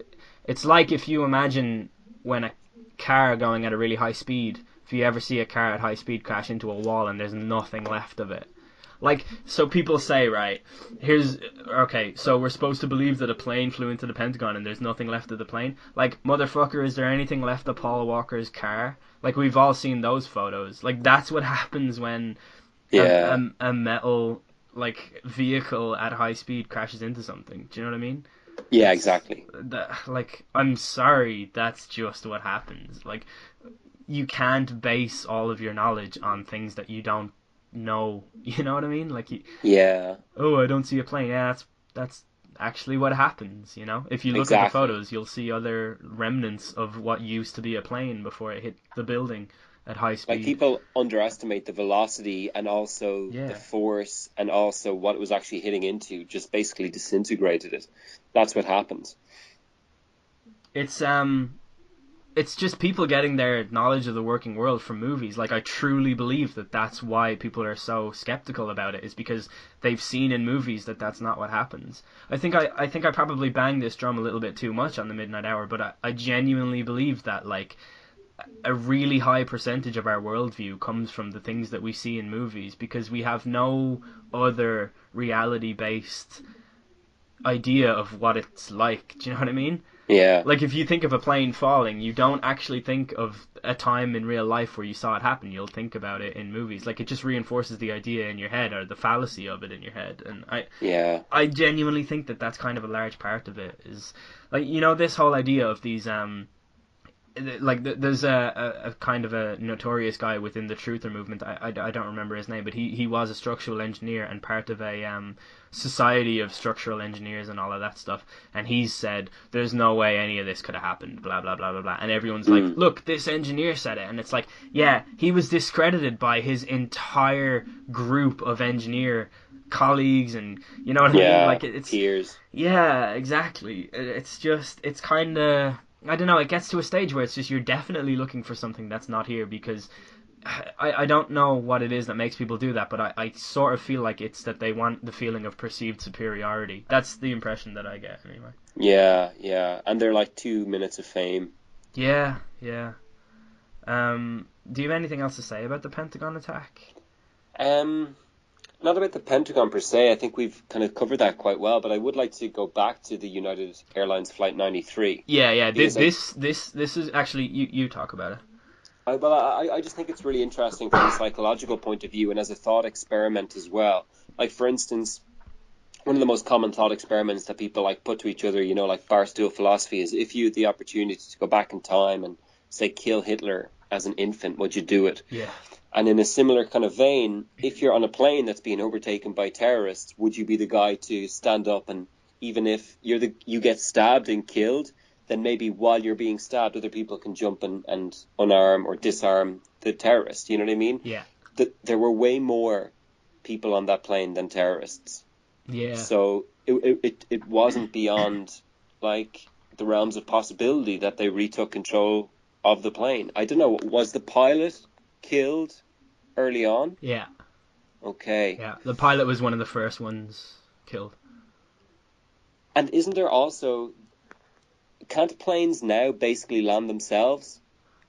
like if you imagine when a car going at a really high speed, if you ever see a car at high speed crash into a wall and there's nothing left of it. Like, so people say, right, so we're supposed to believe that a plane flew into the Pentagon and there's nothing left of the plane. Like, motherfucker, is there anything left of Paul Walker's car? Like, we've all seen those photos. Like, that's what happens when a metal, like, vehicle at high speed crashes into something. Do you know what I mean? Yeah, exactly. Like, I'm sorry, that's just what happens. Like, you can't base all of your knowledge on things that you don't know. You know what I mean? Like, oh, I don't see a plane. Yeah, that's actually what happens, you know? If you look at the photos, you'll see other remnants of what used to be a plane before it hit the building at high speed. Like, people underestimate the velocity and also the force and also what it was actually hitting into, just basically disintegrated it. That's what happens. It's just people getting their knowledge of the working world from movies. Like, I truly believe that that's why people are so skeptical about it, is because they've seen in movies that that's not what happens. I think I probably banged this drum a little bit too much on the Midnight Hour, but I genuinely believe that, like, a really high percentage of our worldview comes from the things that we see in movies, because we have no other reality-based idea of what it's like. Do you know what I mean? Yeah. Like, if you think of a plane falling, you don't actually think of a time in real life where you saw it happen. You'll think about it in movies. Like, it just reinforces the idea in your head, or the fallacy of it in your head. And I genuinely think that that's kind of a large part of it. Is, like, you know, this whole idea of these like, there's a kind of a notorious guy within the truther movement. I don't remember his name, but he was a structural engineer and part of a society of structural engineers and all of that stuff. And he's said there's no way any of this could have happened, blah blah blah blah blah. And everyone's like, look, this engineer said it. And it's like, yeah, he was discredited by his entire group of engineer colleagues, and you know what I mean? Like, it's peers. Yeah, exactly. It's just, it's kind of, I don't know, it gets to a stage where it's just, you're definitely looking for something that's not here, because I don't know what it is that makes people do that, but I sort of feel like it's that they want the feeling of perceived superiority. That's the impression that I get, anyway. Yeah, and they're like 2 minutes of fame. Yeah. Do you have anything else to say about the Pentagon attack? Not about the Pentagon per se. I think we've kind of covered that quite well, but I would like to go back to the United Airlines Flight 93. Yeah. This is actually, you talk about it. I just think it's really interesting from a psychological point of view and as a thought experiment as well. Like, for instance, one of the most common thought experiments that people like put to each other, you know, like barstool philosophy, is if you had the opportunity to go back in time and, say, kill Hitler as an infant, would you do it? Yeah. And in a similar kind of vein, if you're on a plane that's being overtaken by terrorists, would you be the guy to stand up, and even if you get stabbed and killed, then maybe while you're being stabbed, other people can jump and unarm or disarm the terrorist. You know what I mean? Yeah. There were way more people on that plane than terrorists. Yeah. So it wasn't beyond, like, the realms of possibility that they retook control of the plane. I don't know. Was the pilot killed early on? Yeah. Okay. Yeah, the pilot was one of the first ones killed. And isn't there also, can't planes now basically land themselves?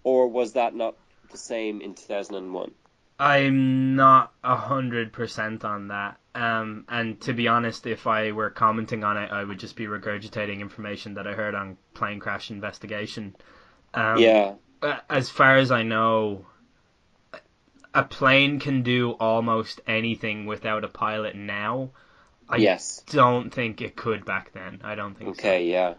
Or was that not the same in 2001? I'm not 100% on that. And to be honest, if I were commenting on it, I would just be regurgitating information that I heard on plane crash investigation. Yeah. As far as I know, a plane can do almost anything without a pilot now. I don't think it could back then. I don't think so. Okay, yeah.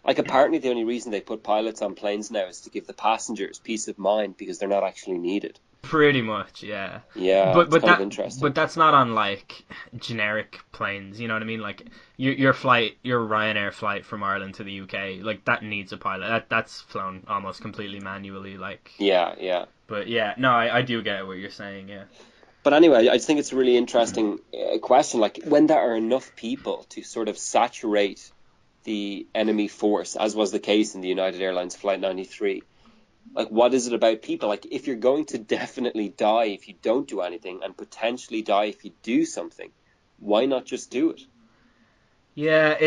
Like, apparently the only reason they put pilots on planes now is to give the passengers peace of mind because they're not actually needed. Pretty much, yeah. Yeah, But it's kind of interesting. but that's not on like generic planes. You know what I mean? Like your Ryanair flight from Ireland to the UK, like that needs a pilot. That's flown almost completely manually. Like Yeah. But yeah, no, I do get what you're saying. Yeah. But anyway, I just think it's a really interesting question. Like, when there are enough people to sort of saturate the enemy force, as was the case in the United Airlines Flight 93, like, what is it about people? Like, if you're going to definitely die if you don't do anything and potentially die if you do something, why not just do it? Yeah,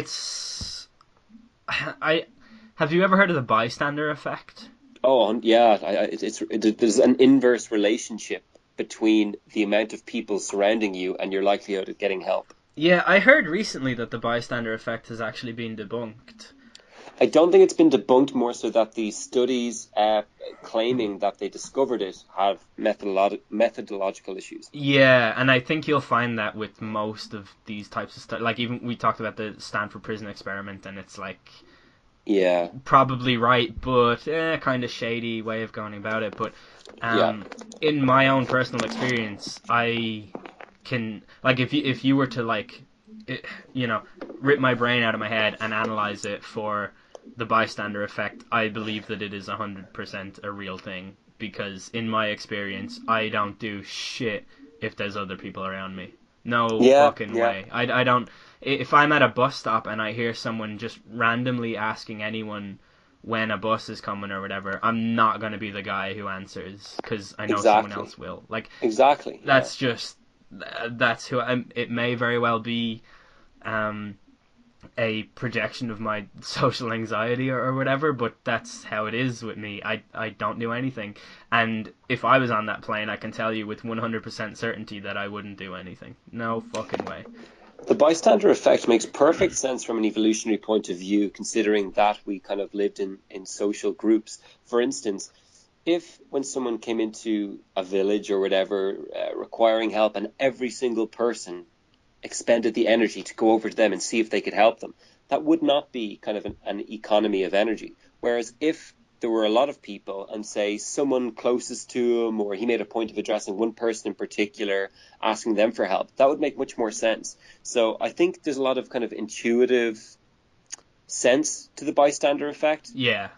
have you ever heard of the bystander effect? Oh, yeah. There's an inverse relationship between the amount of people surrounding you and your likelihood of getting help. Yeah, I heard recently that the bystander effect has actually been debunked. I don't think it's been debunked, more so that the studies claiming that they discovered it have methodological issues. Yeah, and I think you'll find that with most of these types of stuff. Like, even we talked about the Stanford Prison Experiment, and it's like, Yeah. probably right, but kind of shady way of going about it. But in my own personal experience, I can, like, if you were to, like, rip my brain out of my head and analyze it for the bystander effect, I believe that it is 100% a real thing, because in my experience, I don't do shit if there's other people around me. No fucking way. I don't. If I'm at a bus stop and I hear someone just randomly asking anyone when a bus is coming or whatever, I'm not going to be the guy who answers, because I know someone else will. Like, exactly. That's just, that's who it may very well be a projection of my social anxiety or whatever, but that's how it is with me. I don't do anything. And if I was on that plane, I can tell you with 100% certainty that I wouldn't do anything. No fucking way. The bystander effect makes perfect sense from an evolutionary point of view, considering that we kind of lived in social groups. For instance, if when someone came into a village or whatever requiring help, and every single person expended the energy to go over to them and see if they could help them, that would not be kind of an economy of energy. Whereas if there were a lot of people and, say, someone closest to him, or he made a point of addressing one person in particular, asking them for help, that would make much more sense. So I think there's a lot of kind of intuitive sense to the bystander effect. Yeah.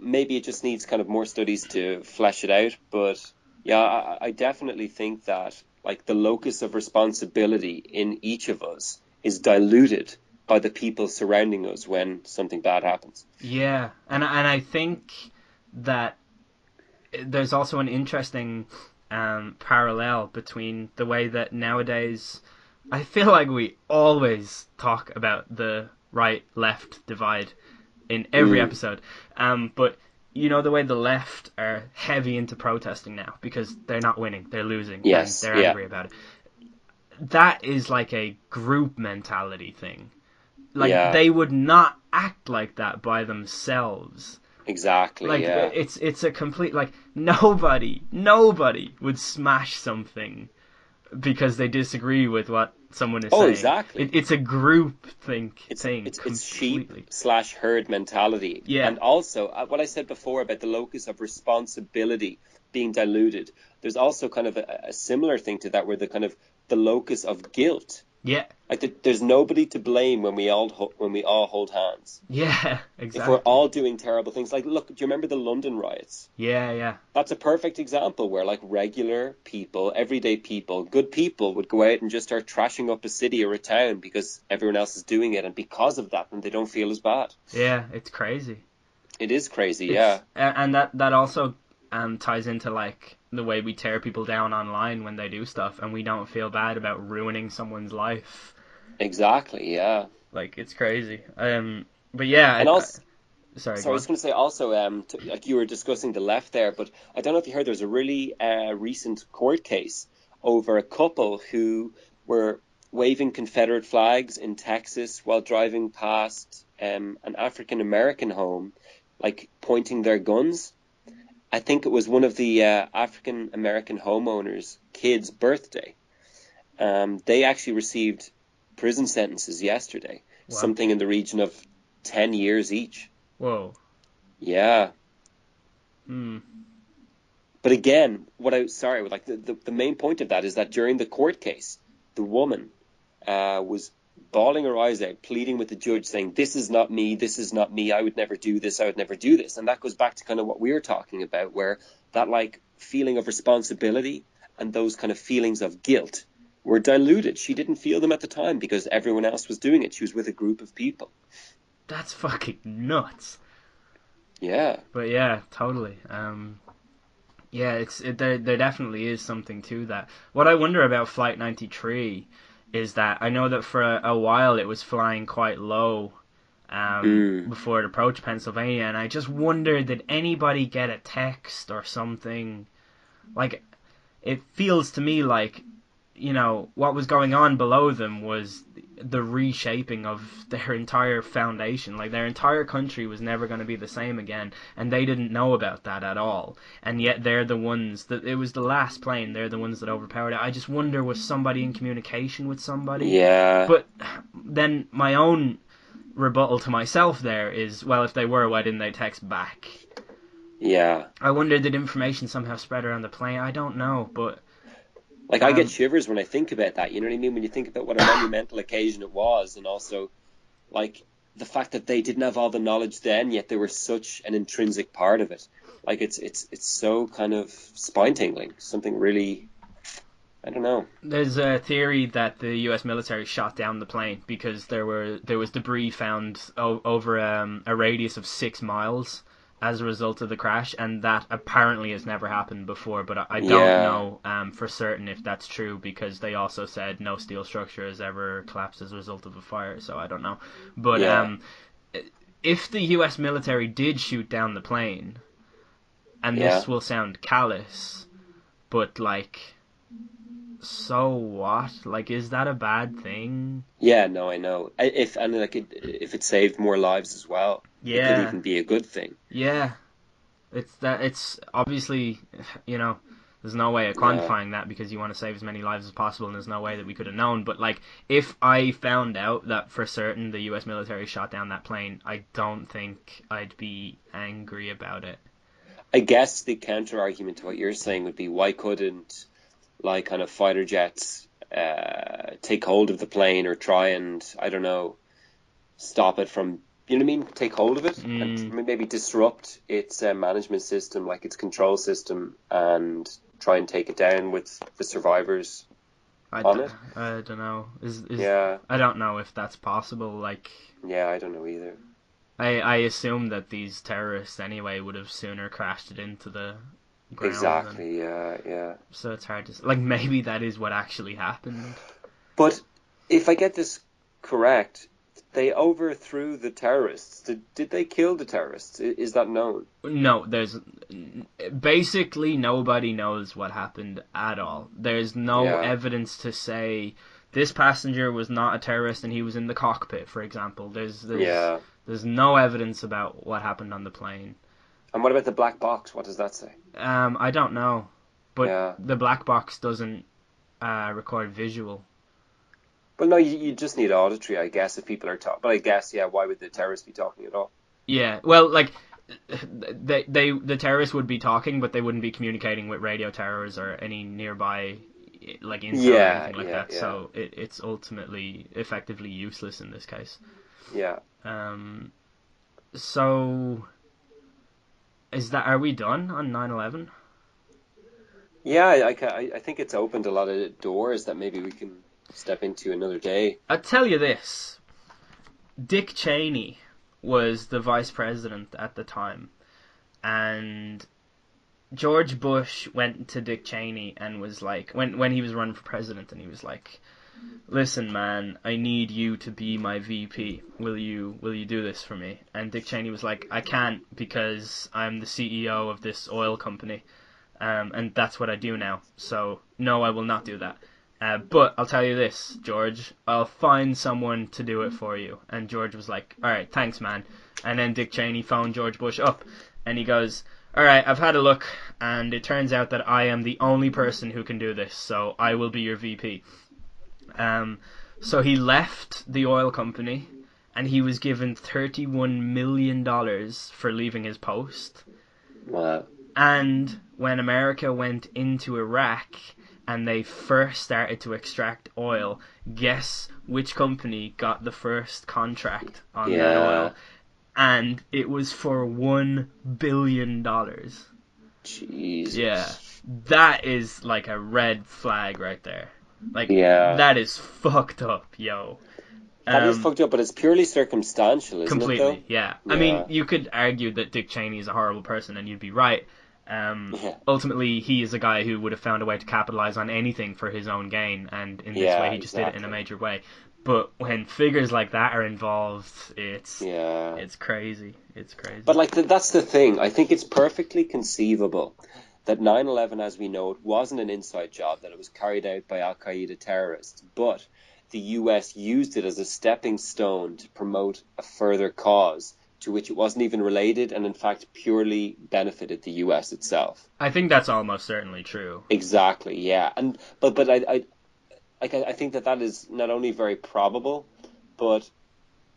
Maybe it just needs kind of more studies to flesh it out. But yeah, I definitely think that, like, the locus of responsibility in each of us is diluted by the people surrounding us when something bad happens. Yeah, and I think that there's also an interesting parallel between the way that nowadays, I feel like we always talk about the right-left divide in every episode, but you know, the way the left are heavy into protesting now because they're not winning, they're losing, yes, and they're angry about it. That is like a group mentality thing. Like, they would not act like that by themselves. Exactly. Like, it's a complete, like, nobody would smash something because they disagree with what someone is saying. Oh, exactly. It's a group thing. It's sheep/herd mentality. Yeah. And also, what I said before about the locus of responsibility being diluted, there's also kind of a similar thing to that, where the locus of guilt. Yeah. Like, there's nobody to blame when we all hold hands. Yeah, exactly. If we're all doing terrible things. Like, look, do you remember the London riots? Yeah. That's a perfect example where, like, regular people, everyday people, good people would go out and just start trashing up a city or a town because everyone else is doing it, and because of that, then they don't feel as bad. Yeah, it's crazy. It is crazy, yeah. And that also ties into, like, the way we tear people down online when they do stuff, and we don't feel bad about ruining someone's life. Exactly, yeah. Like, it's crazy. But yeah. And also, sorry, I was going to say also, like, you were discussing the left there, but I don't know if you heard, there was a really recent court case over a couple who were waving Confederate flags in Texas while driving past an African American home, like, pointing their guns. I think it was one of the African American homeowners' kids' birthday. They actually received prison sentences yesterday, something in the region of 10 years each. Whoa. Yeah. Hmm. But again, the main point of that is that during the court case, the woman was bawling her eyes out, pleading with the judge, saying, this is not me, I would never do this, I would never do this. And that goes back to kind of what we were talking about, where that like feeling of responsibility and those kind of feelings of guilt were diluted. She didn't feel them at the time because everyone else was doing it. She was with a group of people. That's fucking nuts. Yeah. But yeah, totally. Yeah, there definitely is something to that. What I wonder about Flight 93 is that I know that for a while it was flying quite low before it approached Pennsylvania, and I just wonder, did anybody get a text or something? Like, it feels to me like, you know, what was going on below them was the reshaping of their entire foundation. Like, their entire country was never going to be the same again, and they didn't know about that at all. And yet they're the ones that, it was the last plane, they're the ones that overpowered it. I just wonder, was somebody in communication with somebody? Yeah. But then my own rebuttal to myself there is, well, if they were, why didn't they text back? Yeah. I wonder, did information somehow spread around the plane? I don't know, but... Like, I get shivers when I think about that, you know what I mean? When you think about what a monumental occasion it was, and also, like, the fact that they didn't have all the knowledge then, yet they were such an intrinsic part of it. Like, it's so kind of spine-tingling. Something really, I don't know. There's a theory that the U.S. military shot down the plane because there was debris found over a radius of 6 miles as a result of the crash, and that apparently has never happened before, but I don't know for certain if that's true, because they also said no steel structure has ever collapsed as a result of a fire, so I don't know. But if the US military did shoot down the plane, and this will sound callous, but like, so what? Like, is that a bad thing? Yeah, no, I know. If it saved more lives as well, it could even be a good thing. Yeah. It's obviously, you know, there's no way of quantifying that because you want to save as many lives as possible, and there's no way that we could have known. But like, if I found out that for certain the US military shot down that plane, I don't think I'd be angry about it. I guess the counter argument to what you're saying would be, why couldn't, like, kind of fighter jets take hold of the plane or try and, I don't know, stop it from, you know what I mean, take hold of it and maybe disrupt its management system, like its control system, and try and take it down with the survivors on it? I don't know. Yeah. I don't know if that's possible. Like, yeah, I don't know either. I assume that these terrorists anyway would have sooner crashed it into the ground. Exactly, yeah. So it's hard to... Like, maybe that is what actually happened. But if I get this correct, they overthrew the terrorists. Did they kill the terrorists? Is that known? No, there's... Basically, nobody knows what happened at all. There's no evidence to say this passenger was not a terrorist and he was in the cockpit, for example. There's no evidence about what happened on the plane. And what about the black box? What does that say? I don't know. But the black box doesn't record visual. Well, no, you just need auditory, I guess, if people are talking. But I guess, why would the terrorists be talking at all? Yeah, well, like, the terrorists would be talking, but they wouldn't be communicating with radio towers or any nearby, like, intel or anything like that. Yeah. So it's ultimately effectively useless in this case. Yeah. So, are we done on 9/11? Yeah, I think it's opened a lot of doors that maybe we can step into another day. I'll tell you this. Dick Cheney was the vice president at the time, and George Bush went to Dick Cheney and was like, when he was running for president, and he was like, listen, man, I need you to be my VP. Will you do this for me? And Dick Cheney was like, I can't, because I'm the CEO of this oil company, and that's what I do now. So, no, I will not do that. But I'll tell you this, George, I'll find someone to do it for you. And George was like, alright, thanks, man. And then Dick Cheney phoned George Bush up, and he goes, alright, I've had a look, and it turns out that I am the only person who can do this, so I will be your VP. So he left the oil company, and he was given $31 million for leaving his post. Wow. And when America went into Iraq and they first started to extract oil, guess which company got the first contract on that oil? And it was for $1 billion. Jesus. Yeah. That is like a red flag right there. Like, that is fucked up, yo. That is fucked up, but it's purely circumstantial, isn't completely, it, though? yeah. I mean, you could argue that Dick Cheney is a horrible person, and you'd be right. Ultimately, he is a guy who would have found a way to capitalize on anything for his own gain, and in this way, he just did it in a major way. But when figures like that are involved, it's crazy. It's crazy. But like that's the thing. I think it's perfectly conceivable that 9/11, as we know it, wasn't an inside job, that it was carried out by Al-Qaeda terrorists, but the US used it as a stepping stone to promote a further cause to which it wasn't even related, and in fact purely benefited the US itself. I think that's almost certainly true. Exactly, yeah. And but I think that is not only very probable, but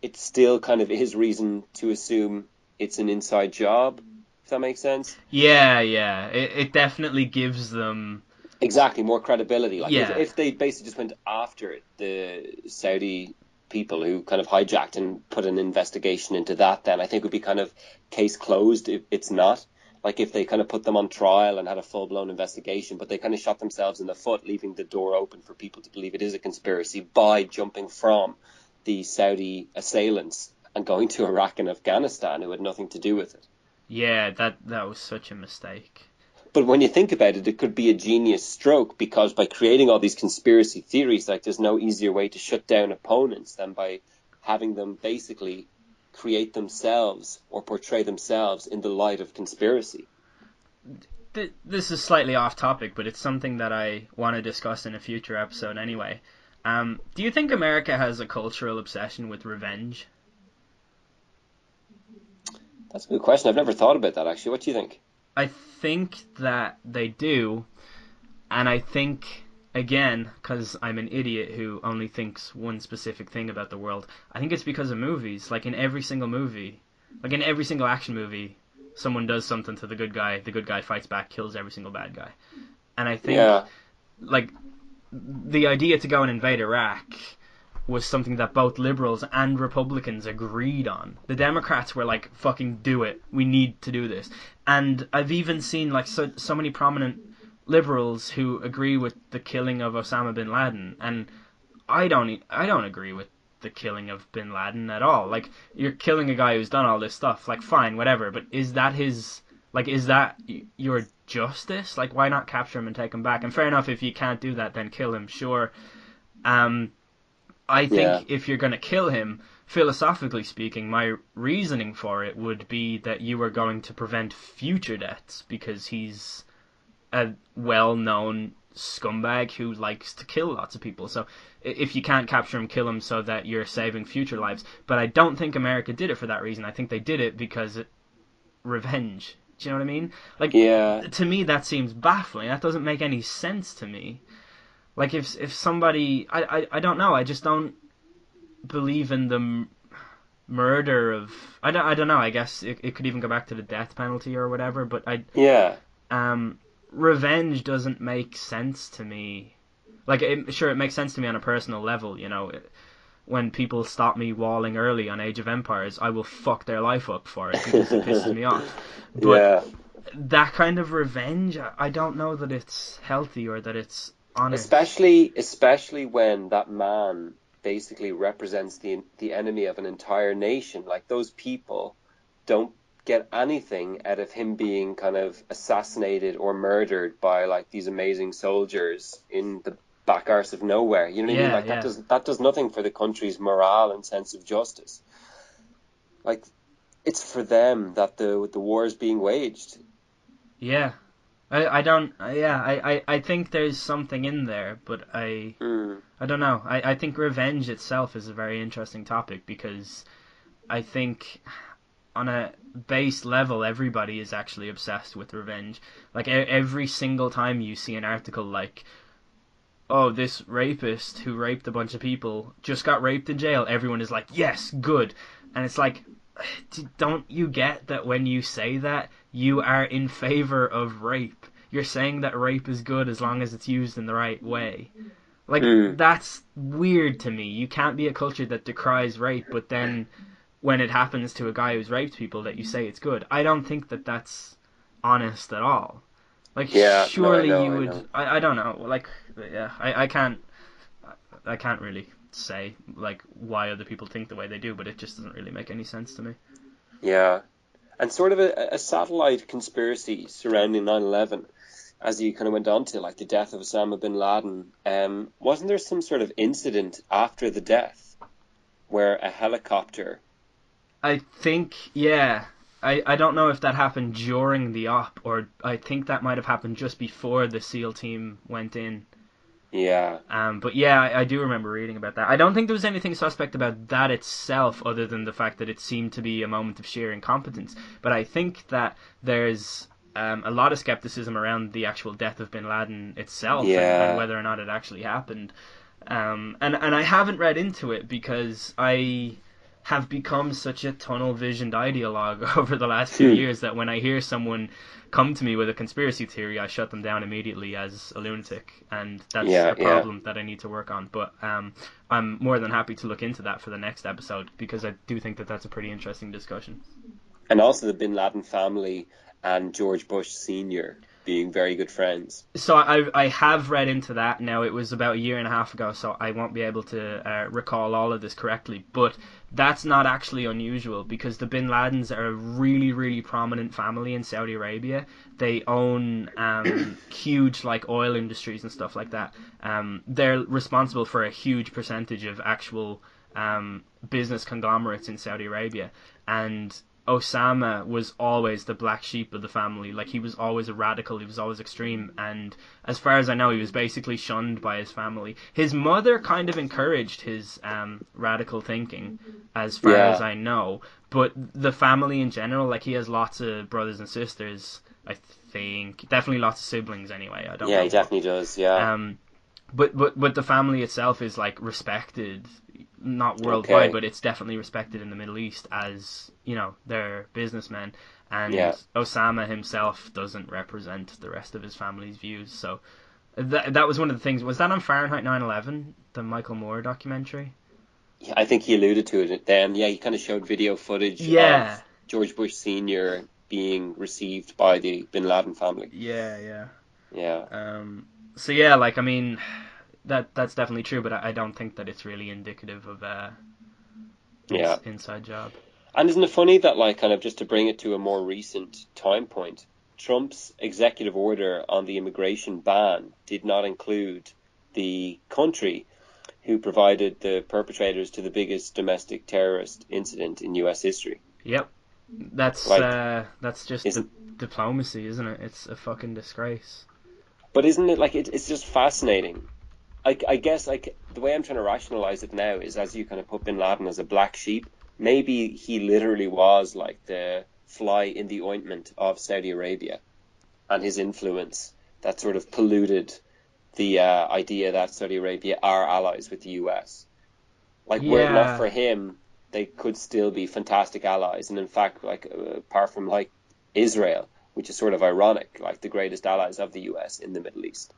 it still kind of is reason to assume it's an inside job, if that makes sense. Yeah. It definitely gives them... Exactly, more credibility. Like if they basically just went after the Saudi people who kind of hijacked and put an investigation into that, then I think it would be kind of case closed. It's not. Like if they kind of put them on trial and had a full-blown investigation, but they kind of shot themselves in the foot, leaving the door open for people to believe it is a conspiracy by jumping from the Saudi assailants and going to Iraq and Afghanistan, who had nothing to do with it. Yeah, that was such a mistake. But when you think about it, it could be a genius stroke, because by creating all these conspiracy theories, like there's no easier way to shut down opponents than by having them basically create themselves or portray themselves in the light of conspiracy. This is slightly off topic, but it's something that I want to discuss in a future episode anyway. Do you think America has a cultural obsession with revenge? That's a good question. I've never thought about that, actually. What do you think? I think that they do, and I think, again, because I'm an idiot who only thinks one specific thing about the world, I think it's because of movies. Like in every single movie, like in every single action movie, someone does something to the good guy fights back, kills every single bad guy. And I think, like, the idea to go and invade Iraq was something that both liberals and Republicans agreed on. The Democrats were like, fucking do it. We need to do this. And I've even seen like so many prominent liberals who agree with the killing of Osama bin Laden. And I don't agree with the killing of bin Laden at all. Like, you're killing a guy who's done all this stuff. Like, fine, whatever. But is that your justice? Like, why not capture him and take him back? And fair enough, if you can't do that, then kill him, sure. I think if you're going to kill him, philosophically speaking, my reasoning for it would be that you are going to prevent future deaths, because he's a well-known scumbag who likes to kill lots of people. So if you can't capture him, kill him so that you're saving future lives. But I don't think America did it for that reason. I think they did it because revenge. Do you know what I mean? Like, to me, that seems baffling. That doesn't make any sense to me. Like, if somebody... I don't know. I just don't believe in the murder of... I don't know. I guess it could even go back to the death penalty or whatever, but revenge doesn't make sense to me. Like, it makes sense to me on a personal level, you know. When people stop me walling early on Age of Empires, I will fuck their life up for it because it pisses me off. But that kind of revenge, I don't know that it's healthy or that it's honest. Especially when that man basically represents the enemy of an entire nation. Like, those people don't get anything out of him being kind of assassinated or murdered by like these amazing soldiers in the back arse of nowhere. You know what I mean? Like, that does nothing for the country's morale and sense of justice. Like, it's for them that the war is being waged. Yeah. I think there's something in there, but I don't know. I think revenge itself is a very interesting topic, because I think on a base level everybody is actually obsessed with revenge. Like, every single time you see an article like oh, this rapist who raped a bunch of people just got raped in jail, everyone is like, yes, good. And it's like, don't you get that when you say that, you are in favor of rape? You're saying that rape is good as long as it's used in the right way. Like, that's weird to me. You can't be a culture that decries rape, but then when it happens to a guy who's raped people, that you say it's good. I don't think that that's honest at all. Like, Yeah, surely no, you I would... know. I don't know. Like, yeah, I can't really say, like, why other people think the way they do, but it just doesn't really make any sense to me. Yeah. And sort of a satellite conspiracy surrounding 9/11, as you kind of went on to, like the death of Osama bin Laden. Wasn't there some sort of incident after the death where a helicopter... I think, yeah. I don't know if that happened during the op, or I think that might have happened just before the SEAL team went in. Yeah. But yeah, I do remember reading about that. I don't think there was anything suspect about that itself, other than the fact that it seemed to be a moment of sheer incompetence. But I think that there's a lot of skepticism around the actual death of bin Laden itself, and Yeah. whether or not it actually happened. And I haven't read into it because I have become such a tunnel visioned ideologue over the last few years that when I hear someone come to me with a conspiracy theory, I shut them down immediately as a lunatic, and that's Yeah, a problem that I need to work on. But I'm more than happy to look into that for the next episode, because I do think that that's a pretty interesting discussion. And also the bin Laden family and George Bush Sr. being very good friends. So I have read into that. Now, it was about a year and a half ago, so I won't be able to recall all of this correctly, but that's not actually unusual, because the bin Ladens are a really, really prominent family in Saudi Arabia. They own huge, like, oil industries and stuff like that. They're responsible for a huge percentage of actual business conglomerates in Saudi Arabia, and Osama was always the black sheep of the family. Like, he was always a radical, he was always extreme, and as far as I know, he was basically shunned by his family. His mother kind of encouraged his radical thinking, as far as I know, but the family in general, like, he has lots of brothers and sisters, I think. Definitely lots of siblings anyway, I don't know. Yeah, he definitely does, yeah. But the family itself is, like, respected, not worldwide, but it's definitely respected in the Middle East as, you know, they're businessmen. And Osama himself doesn't represent the rest of his family's views. So that was one of the things. Was that on Fahrenheit 9/11, the Michael Moore documentary? Yeah, I think he alluded to it then. Yeah, he kind of showed video footage of George Bush Sr. being received by the bin Laden family. Yeah. So yeah, like, I mean, that's definitely true, but I don't think that it's really indicative of inside job. And isn't it funny that, like, kind of just to bring it to a more recent time point, Trump's executive order on the immigration ban did not include the country who provided the perpetrators to the biggest domestic terrorist incident in U.S. history. Yep. That's just diplomacy, isn't it? It's a fucking disgrace. But isn't it, like, it's just fascinating. I guess, like, the way I'm trying to rationalize it now is, as you kind of put bin Laden as a black sheep, maybe he literally was, like, the fly in the ointment of Saudi Arabia and his influence that sort of polluted the idea that Saudi Arabia are allies with the US. Like, were it not for him, they could still be fantastic allies. And in fact, like, apart from, like, Israel, which is sort of ironic, like the greatest allies of the US in the Middle East.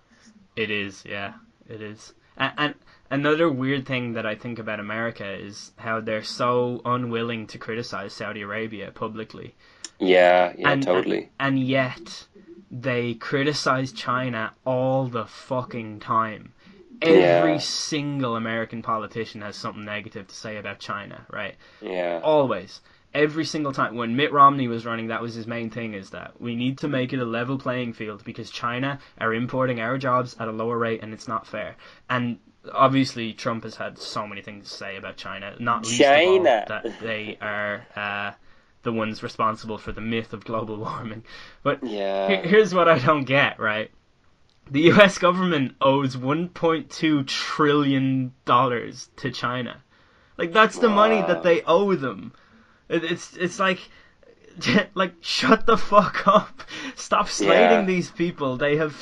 It is, yeah, it is. And another weird thing that I think about America is how they're so unwilling to criticize Saudi Arabia publicly. Yeah, totally. And yet they criticize China all the fucking time. Every single American politician has something negative to say about China, right? Yeah. Always. Every single time. When Mitt Romney was running, that was his main thing, is that we need to make it a level playing field because China are importing our jobs at a lower rate and it's not fair. And obviously Trump has had so many things to say about China, not least of all that they are the ones responsible for the myth of global warming. But here's what I don't get, right? The US government owes $1.2 trillion to China. Like, that's the money that they owe them. It's like, like, shut the fuck up. Stop slating Yeah. these people. They have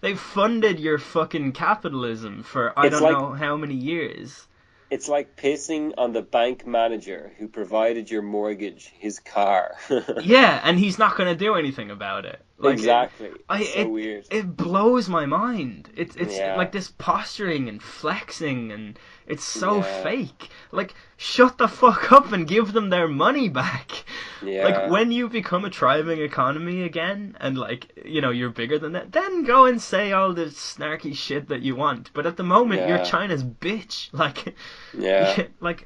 they've funded your fucking capitalism for I It's don't like know how many years. it's like pissing on the bank manager who provided your mortgage his car. Yeah, and he's not going to do anything about it. Like, Exactly. It's so it weird. it blows my mind. It's Yeah. like this posturing and flexing, and it's so Yeah. fake. Like, shut the fuck up and give them their money back. Yeah. Like, when you become a thriving economy again, and, like, you know, you're bigger than that, then go and say all the snarky shit that you want. But at the moment, you're Yeah. China's bitch. Like, Yeah. like,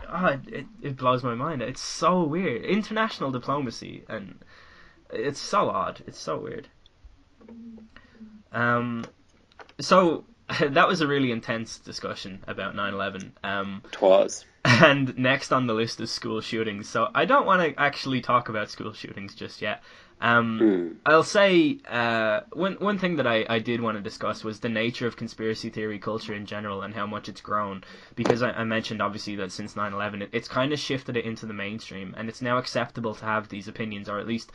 it blows my mind. It's so weird. International diplomacy, and it's so odd. It's so weird. So that was a really intense discussion about 9/11. Twas. And next on the list is school shootings. So I don't want to actually talk about school shootings just yet. I'll say one thing that I did want to discuss was the nature of conspiracy theory culture in general and how much it's grown. Because I mentioned, obviously, that since 9/11, it's kind of shifted it into the mainstream. And it's now acceptable to have these opinions, or at least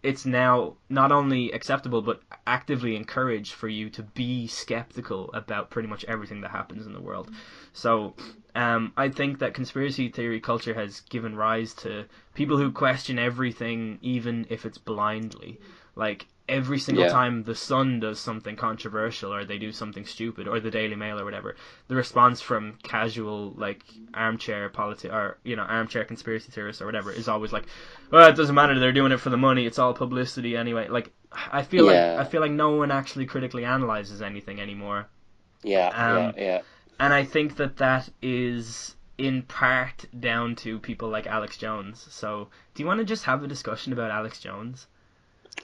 it's now not only acceptable but actively encouraged for you to be skeptical about pretty much everything that happens in the world. So I think that conspiracy theory culture has given rise to people who question everything, even if it's blindly. Like, every single time the Sun does something controversial, or they do something stupid, or the Daily Mail or whatever, the response from casual, like, armchair armchair conspiracy theorists or whatever is always like, well, it doesn't matter, they're doing it for the money, it's all publicity anyway. Like, I feel like no one actually critically analyzes anything anymore. Yeah. And I think that is in part down to people like Alex Jones. So, do you want to just have a discussion about Alex Jones?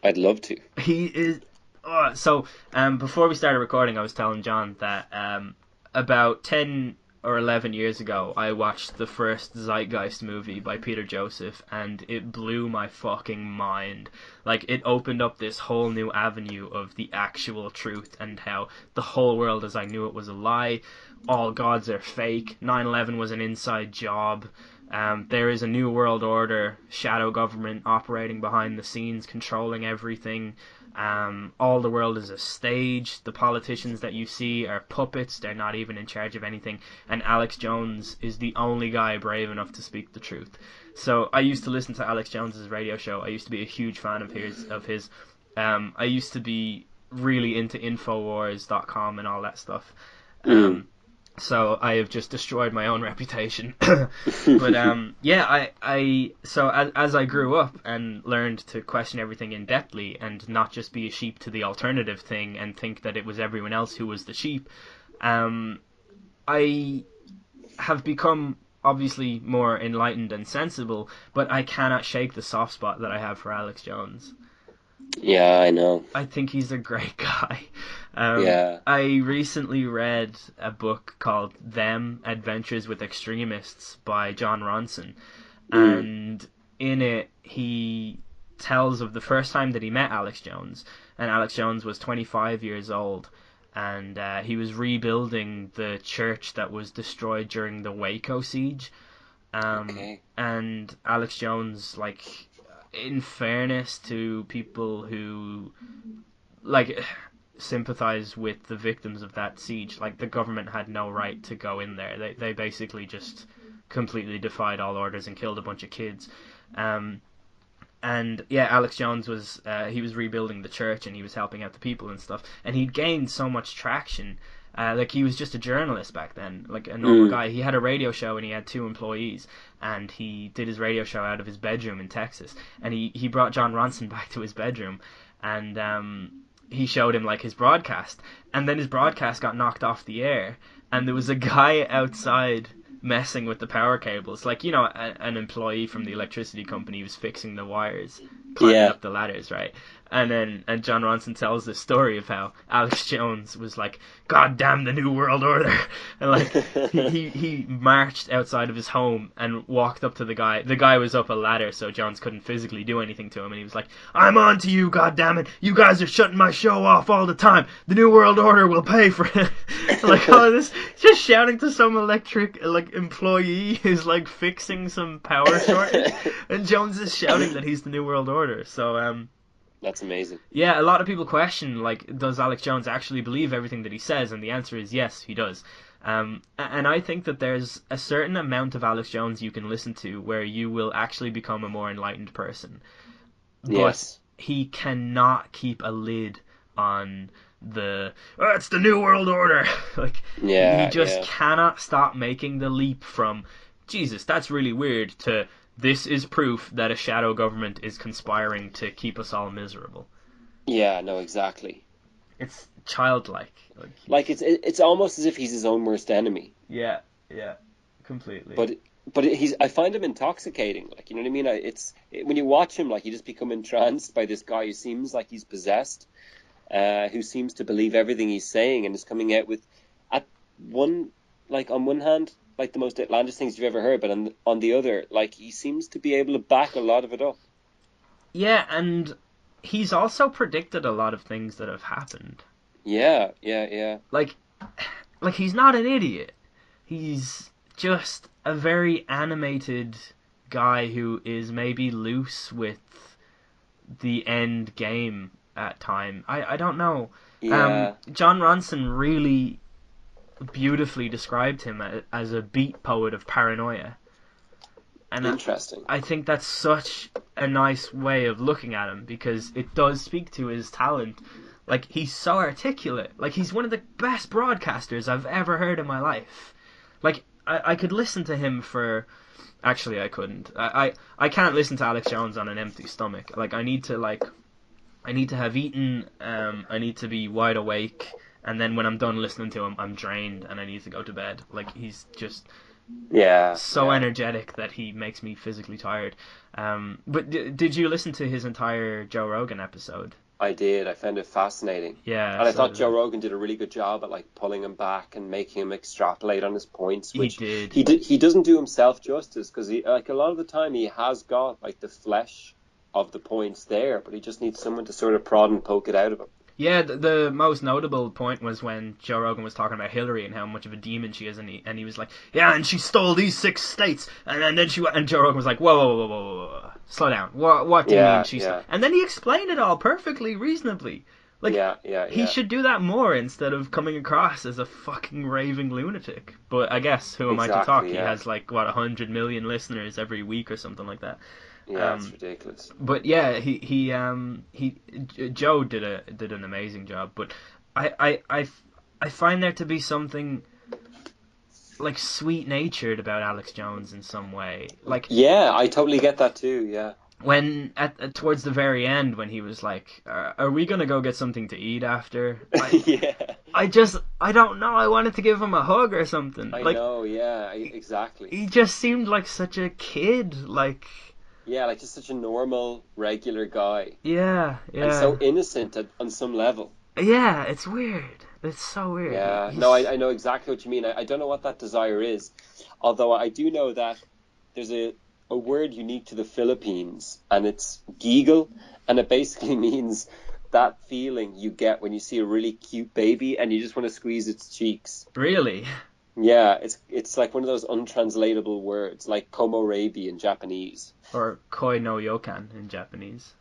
I'd love to. He is. Before we started recording, I was telling John that about 10 or 11 years ago, I watched the first Zeitgeist movie by Peter Joseph, and it blew my fucking mind. Like, it opened up this whole new avenue of the actual truth, and how the whole world as I knew it was a lie. All gods are fake. 9/11 was an inside job. There is a new world order, shadow government operating behind the scenes, controlling everything. All the world is a stage. The politicians that you see are puppets. They're not even in charge of anything. And Alex Jones is the only guy brave enough to speak the truth. So I used to listen to Alex Jones's radio show. I used to be a huge fan of his. I used to be really into Infowars.com and all that stuff. So I have just destroyed my own reputation. But as I grew up and learned to question everything in depthly and not just be a sheep to the alternative thing and think that it was everyone else who was the sheep, I have become obviously more enlightened and sensible, but I cannot shake the soft spot that I have for Alex Jones. Yeah, I know. I think he's a great guy. Yeah. I recently read a book called Them, Adventures with Extremists by John Ronson. And in it, he tells of the first time that he met Alex Jones. And Alex Jones was 25 years old. And he was rebuilding the church that was destroyed during the Waco siege. And Alex Jones, like, in fairness to people who, like, sympathize with the victims of that siege, like, the government had no right to go in there. They basically just completely defied all orders and killed a bunch of kids. And yeah, Alex Jones was he was rebuilding the church, and he was helping out the people and stuff, and he'd gained so much traction. Like, he was just a journalist back then, like a normal guy. He had a radio show, and he had 2 employees, and he did his radio show out of his bedroom in Texas. And he brought John Ronson back to his bedroom, and he showed him, like, his broadcast. And then his broadcast got knocked off the air, and there was a guy outside messing with the power cables. Like, you know, an employee from the electricity company was fixing the wires, climbing up the ladders, right? And John Ronson tells this story of how Alex Jones was like, "God damn the New World Order," and like he marched outside of his home and walked up to the guy. The guy was up a ladder, so Jones couldn't physically do anything to him, and he was like, "I'm on to you, God damn it! You guys are shutting my show off all the time. The New World Order will pay for it." Like, oh, this just shouting to some electric employee who's like fixing some power shortage, and Jones is shouting that he's the New World Order. So That's amazing. yeah, a lot of people question, like, does Alex Jones actually believe everything that he says? And the answer is yes, he does. And I think that there's a certain amount of Alex Jones you can listen to where you will actually become a more enlightened person. But Yes. he cannot keep a lid on it's the New World Order. Like, Yeah, he just yeah. cannot stop making the leap from, Jesus, that's really weird, to this is proof that a shadow government is conspiring to keep us all miserable. Yeah, no, exactly. It's childlike. Like it's almost as if he's his own worst enemy. Yeah, completely. But I find him intoxicating. Like, you know what I mean? When you watch him, like, you just become entranced by this guy who seems like he's possessed, who seems to believe everything he's saying, and is coming out with, on one hand, like the most outlandish things you've ever heard, but on the other, like, he seems to be able to back a lot of it up. Yeah, and he's also predicted a lot of things that have happened. Yeah. Like he's not an idiot. He's just a very animated guy who is maybe loose with the end game at time. I don't know. Yeah. John Ronson really beautifully described him as a beat poet of paranoia. And Interesting. I think that's such a nice way of looking at him, because it does speak to his talent. Like, he's so articulate. Like, he's one of the best broadcasters I've ever heard in my life. Like, I could listen to him for... Actually, I couldn't. I can't listen to Alex Jones on an empty stomach. Like, I need to have eaten, I need to be wide awake, and then when I'm done listening to him, I'm drained, and I need to go to bed. Like, he's just... so energetic that he makes me physically tired. But did you listen to his entire Joe Rogan episode? I did. I found it fascinating. Yeah. And I thought Joe Rogan did a really good job at, like, pulling him back and making him extrapolate on his points, which he did. He doesn't do himself justice, because like, a lot of the time he has got, like, the flesh of the points there, but he just needs someone to sort of prod and poke it out of him. Yeah, the most notable point was when Joe Rogan was talking about Hillary and how much of a demon she is, and he was like, yeah, and she stole these 6 states, and then and Joe Rogan was like, whoa, slow down. What do you mean she stole? And then he explained it all perfectly, reasonably. Like, he should do that more instead of coming across as a fucking raving lunatic. But I guess, who am I to talk? He has, like, 100 million listeners every week or something like that. Yeah, it's ridiculous. But yeah, Joe did an amazing job. But I find there to be something, like, sweet natured about Alex Jones in some way. Like, yeah, I totally get that too. Yeah. When towards the very end, when he was like, "Are we gonna go get something to eat after?" Yeah. I don't know. I wanted to give him a hug or something. I know. Yeah. Exactly. He just seemed like such a kid. Like. Yeah, like, just such a normal, regular guy. Yeah. And so innocent on some level. Yeah, it's weird. It's so weird. Yeah, no, I know exactly what you mean. I don't know what that desire is. Although I do know that there's a word unique to the Philippines, and it's giggle, and it basically means that feeling you get when you see a really cute baby and you just want to squeeze its cheeks. Really? Yeah, it's like one of those untranslatable words, like komorebi in Japanese. Or koi no yokan in Japanese.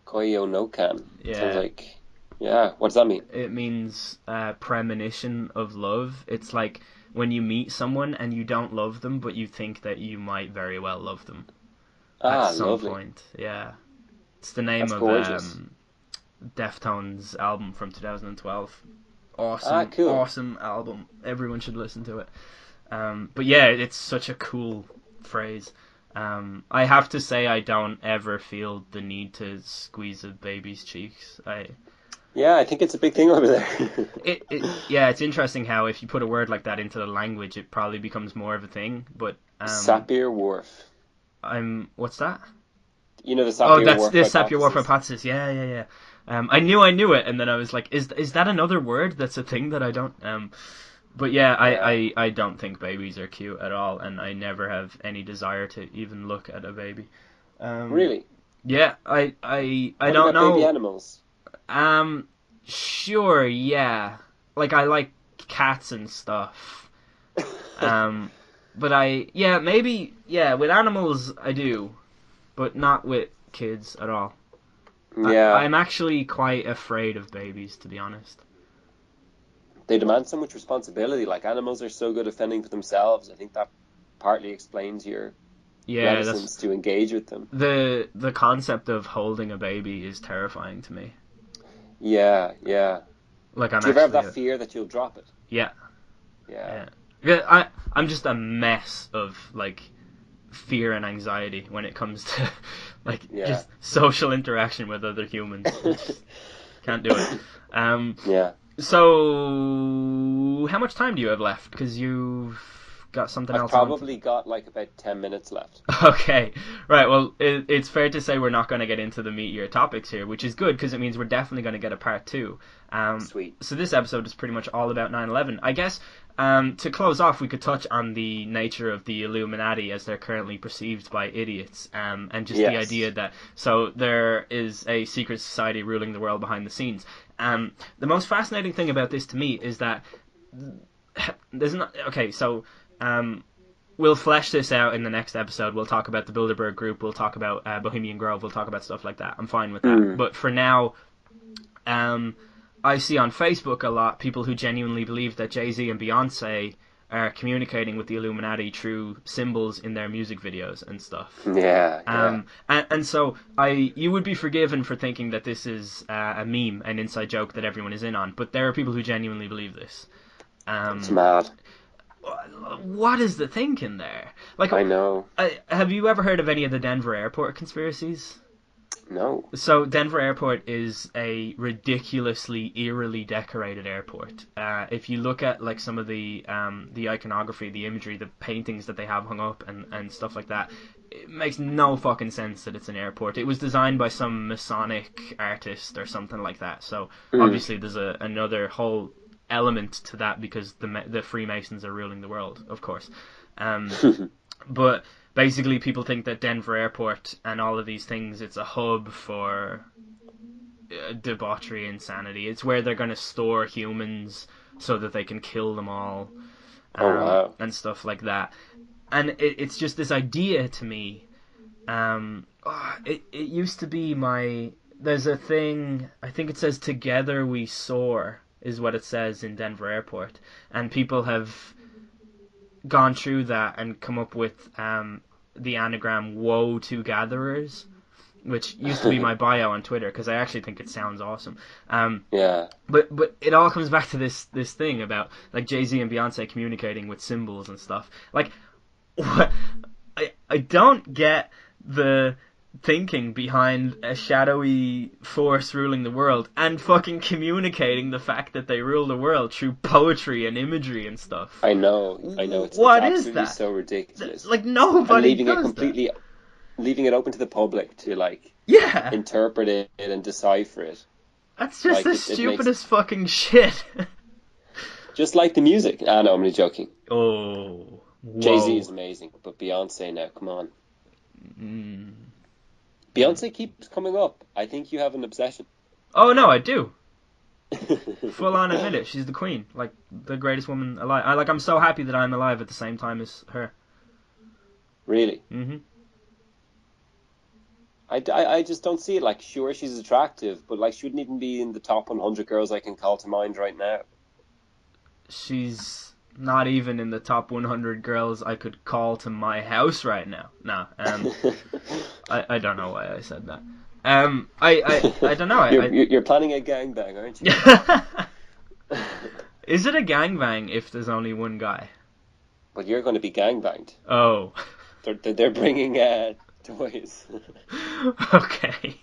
Koi no kan. Yeah. Sounds like, yeah, what does that mean? It means premonition of love. It's like when you meet someone and you don't love them, but you think that you might very well love them. At some lovely. point. Yeah. It's the name That's of gorgeous. Deftones' album from 2012. Awesome, cool. Awesome album. Everyone should listen to it. But yeah, it's such a cool phrase. I have to say, I don't ever feel the need to squeeze a baby's cheeks. Yeah, I think it's a big thing over there. Yeah, it's interesting how if you put a word like that into the language, it probably becomes more of a thing. But Sapir Whorf. what's that? You know the Oh, Sapir-Whorf that's the Sapir-Whorf hypothesis? hypothesis. Yeah. I knew it, and then I was like, is that another word? That's a thing that I don't. But yeah, I don't think babies are cute at all, and I never have any desire to even look at a baby. Really? Yeah, I What don't about baby know. animals? Sure, yeah. Like I like cats and stuff. But with animals I do, but not with kids at all. Yeah. I'm actually quite afraid of babies, to be honest. They demand so much responsibility. Like, animals are so good at fending for themselves. I think that partly explains your reticence to engage with them. The concept of holding a baby is terrifying to me. Yeah. Like Do you ever have that fear that you'll drop it? Yeah. Yeah. I'm just a mess of like fear and anxiety when it comes to just social interaction with other humans. Can't do it. Yeah. So, how much time do you have left? Because you've got something I've else probably got like about 10 minutes left. Okay, right. Well, it's fair to say we're not going to get into the meatier topics here, which is good because it means we're definitely going to get a part 2. Sweet. So this episode is pretty much all about 9/11. I guess to close off, we could touch on the nature of the Illuminati as they're currently perceived by idiots, and just the idea that there is a secret society ruling the world behind the scenes. The most fascinating thing about this to me is that there's not. Okay, so. We'll flesh this out in the next episode. We'll talk about the Bilderberg Group. We'll talk about Bohemian Grove. We'll talk about stuff like that. I'm fine with that. But for now, I see on Facebook a lot people who genuinely believe that Jay-Z and Beyonce are communicating with the Illuminati through symbols in their music videos and stuff. Yeah. And so you would be forgiven for thinking that this is a meme, an inside joke that everyone is in on. But there are people who genuinely believe this. It's mad. What is the thinking there? Like, I know. Have you ever heard of any of the Denver airport conspiracies? No. So Denver airport is a ridiculously eerily decorated airport. If you look at like some of the iconography, the imagery, the paintings that they have hung up and stuff like that, it makes no fucking sense that it's an airport. It was designed by some Masonic artist or something like that. So obviously there's another whole element to that because the Freemasons are ruling the world, of course. But basically people think that Denver Airport and all of these things, it's a hub for debauchery, insanity. It's where they're going to store humans so that they can kill them all. And stuff like that. And it's just this idea to me. It used to be there's a thing, I think it says "Together we soar" is what it says in Denver Airport. And people have gone through that and come up with the anagram "Woe to Gatherers," which used to be my bio on Twitter because I actually think it sounds awesome. But it all comes back to this thing about like Jay-Z and Beyonce communicating with symbols and stuff. Like, I don't get the thinking behind a shadowy force ruling the world and fucking communicating the fact that they rule the world through poetry and imagery and stuff. I know. It's absolutely so ridiculous. Like, nobody leaving it open to the public to interpret it and decipher it. That's just the stupidest fucking shit. Just like the music. No, I'm only joking. Oh, whoa. Jay-Z is amazing, but Beyonce now, come on. Beyonce keeps coming up. I think you have an obsession. Oh no, I do. Full on admit it. She's the queen, like the greatest woman alive. I'm so happy that I'm alive at the same time as her. Really? Mm-hmm. I just don't see it. Like, sure, she's attractive, but like, she wouldn't even be in the top 100 girls I can call to mind right now. She's not even in the top 100 girls I could call to my house right now. No, I don't know why I said that. I don't know. You're planning a gangbang, aren't you? Is it a gangbang if there's only one guy? But you're going to be gangbanged. Oh. They're bringing toys. Okay.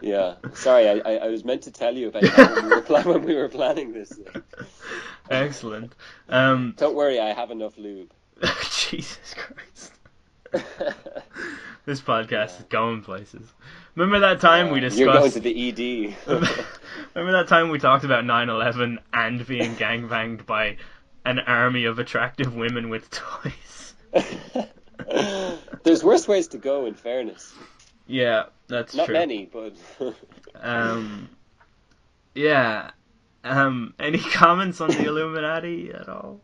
Yeah. Sorry, I was meant to tell you about that when we were planning this. Excellent. Don't worry, I have enough lube. Jesus Christ. This podcast is going places. Remember that time we discussed... You're going to the ED. Remember that time we talked about 9/11 and being gangbanged by an army of attractive women with toys? There's worse ways to go, in fairness. Yeah, that's Not true. Not many, but... Yeah. Any comments on the Illuminati at all?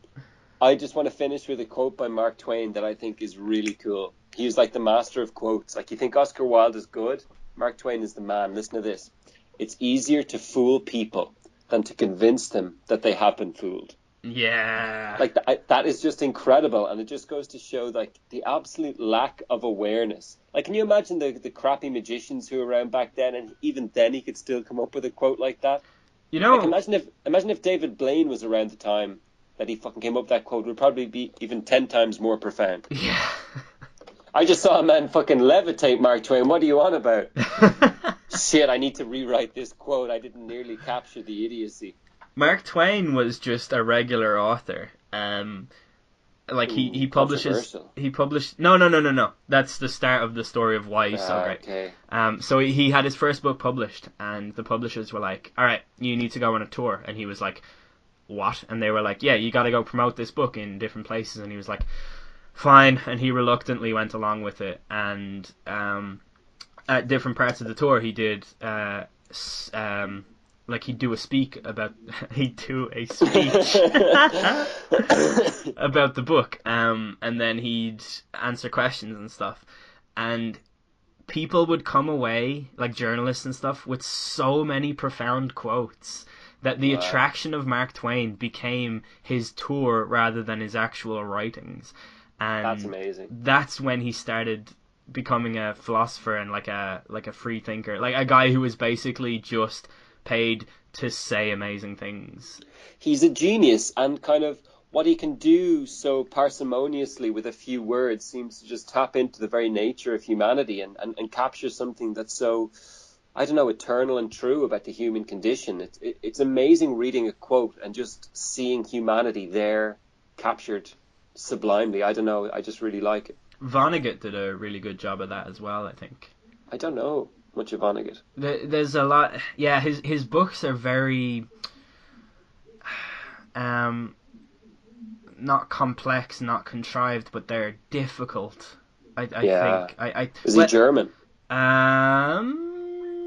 I just want to finish with a quote by Mark Twain that I think is really cool. He was like the master of quotes. Like, you think Oscar Wilde is good? Mark Twain is the man. Listen to this. It's easier to fool people than to convince them that they have been fooled. Yeah. Like, that is just incredible. And it just goes to show, like, the absolute lack of awareness. Like, can you imagine the crappy magicians who were around back then? And even then he could still come up with a quote like that. You know... Like, imagine if David Blaine was around the time that he fucking came up with that quote. It would probably be even 10 times more profound. Yeah. I just saw a man fucking levitate, Mark Twain. What are you on about? Shit, I need to rewrite this quote. I didn't nearly capture the idiocy. Mark Twain was just a regular author. Like he publishes. He published. No. That's the start of the story of why he's so great. Okay. So he had his first book published, and the publishers were like, "All right, you need to go on a tour," and he was like, "What?" And they were like, "Yeah, you got to go promote this book in different places," and he was like, "Fine," and he reluctantly went along with it. And at different parts of the tour, he did like he'd do a speech about the book, and then he'd answer questions and stuff, and people would come away, like journalists and stuff, with so many profound quotes that the attraction of Mark Twain became his tour rather than his actual writings. And that's amazing. That's when he started becoming a philosopher and like a free thinker, like a guy who was basically just paid to say amazing things. He's a genius, and kind of what he can do so parsimoniously with a few words seems to just tap into the very nature of humanity and capture something that's so, I don't know, eternal and true about the human condition. It's amazing reading a quote and just seeing humanity there captured sublimely. I don't know, I just really like it. Vonnegut did a really good job of that as well, I think. I don't know much of Vonnegut. There's a lot. Yeah, his books are very not complex, not contrived, but they're difficult. I think. Is he German?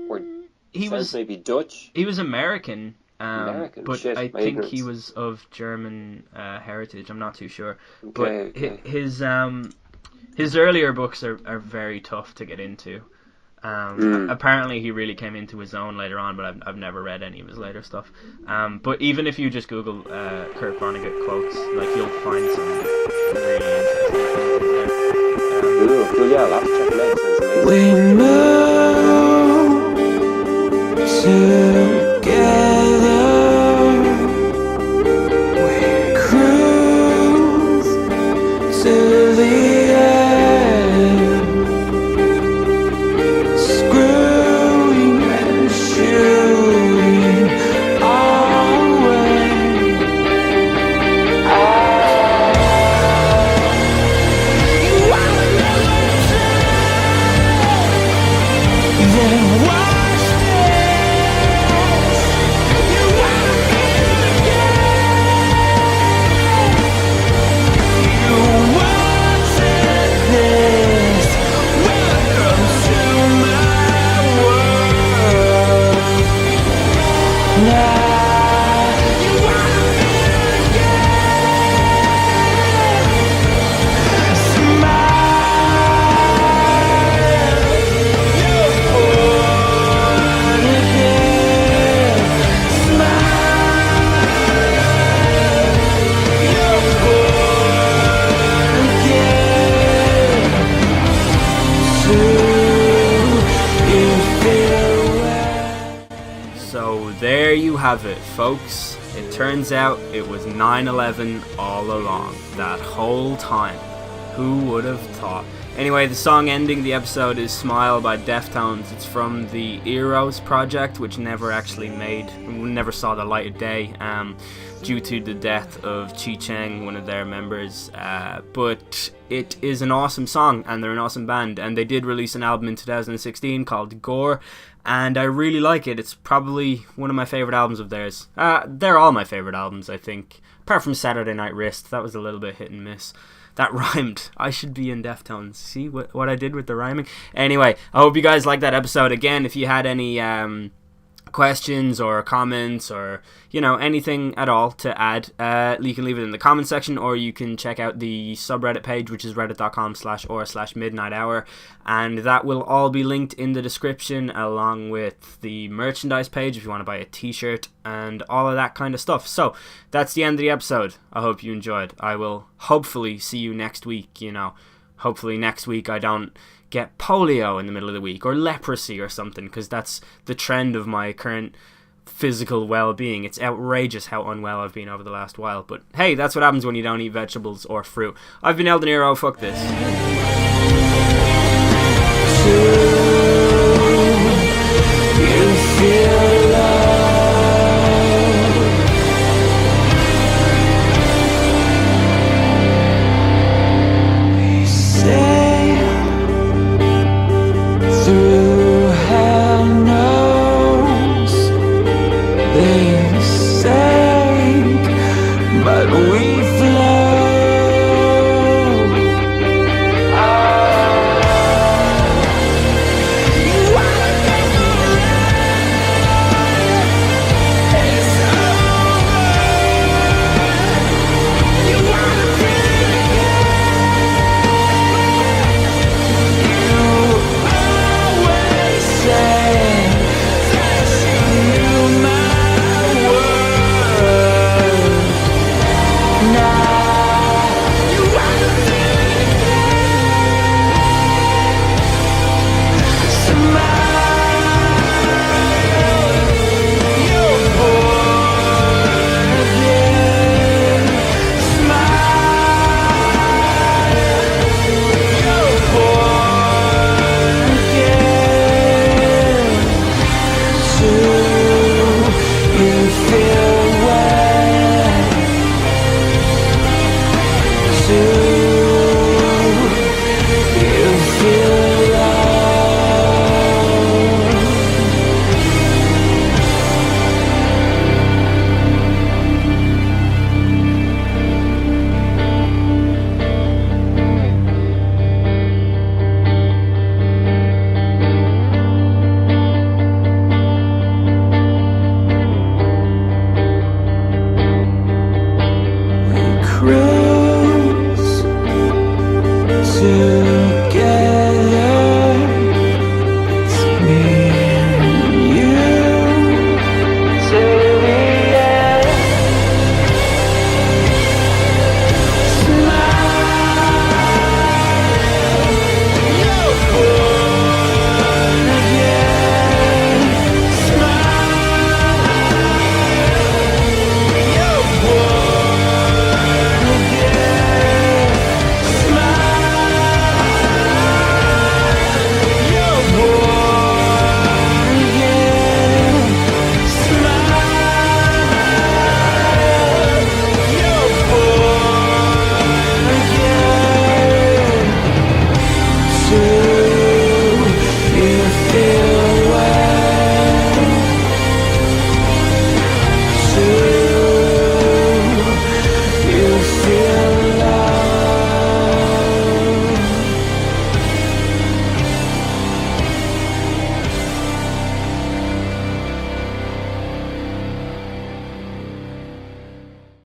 Or he was maybe Dutch. He was American. But Shit, I think ignorance. he was of German heritage. I'm not too sure. Okay, but his earlier books are very tough to get into. Apparently he really came into his own later on, but I've never read any of his later stuff. But even if you just Google Kurt Vonnegut quotes, like, you'll find some really interesting things in there. Cool, yeah, I'll have to check it out. Sounds amazing. We move together. We cruise to the end, screwing and shooting our way. You wanna know what's then watch this. You wanna feel again. You wanted this. Welcome to my world. Now you wanna feel again. Smile. You're born again. Smile. You're born again. So you feel well. So there you have it, folks. It turns out it was 9/11 all along, that whole time. Who would have thought? Anyway, the song ending the episode is Smile by Deftones. It's from the Eros project, which never saw the light of day due to the death of Chi Cheng, one of their members. But it is an awesome song, and they're an awesome band. And they did release an album in 2016 called Gore, and I really like it. It's probably one of my favourite albums of theirs. They're all my favourite albums, I think. Apart from Saturday Night Wrist, that was a little bit hit and miss. That rhymed. I should be in Deftones. See what I did with the rhyming? Anyway, I hope you guys liked that episode. Again, if you had any questions or comments or, anything at all to add, you can leave it in the comment section, or you can check out the subreddit page, which is reddit.com/r/midnighthour, and that will all be linked in the description, along with the merchandise page if you want to buy a t-shirt and all of that kind of stuff. So that's the end of the episode. I hope you enjoyed. I will hopefully see you next week. Hopefully next week I don't get polio in the middle of the week, or leprosy or something, because that's the trend of my current physical well-being. It's outrageous how unwell I've been over the last while, but hey, that's what happens when you don't eat vegetables or fruit. I've been Elden Hero, fuck this. You feel love. We sail through hell knows they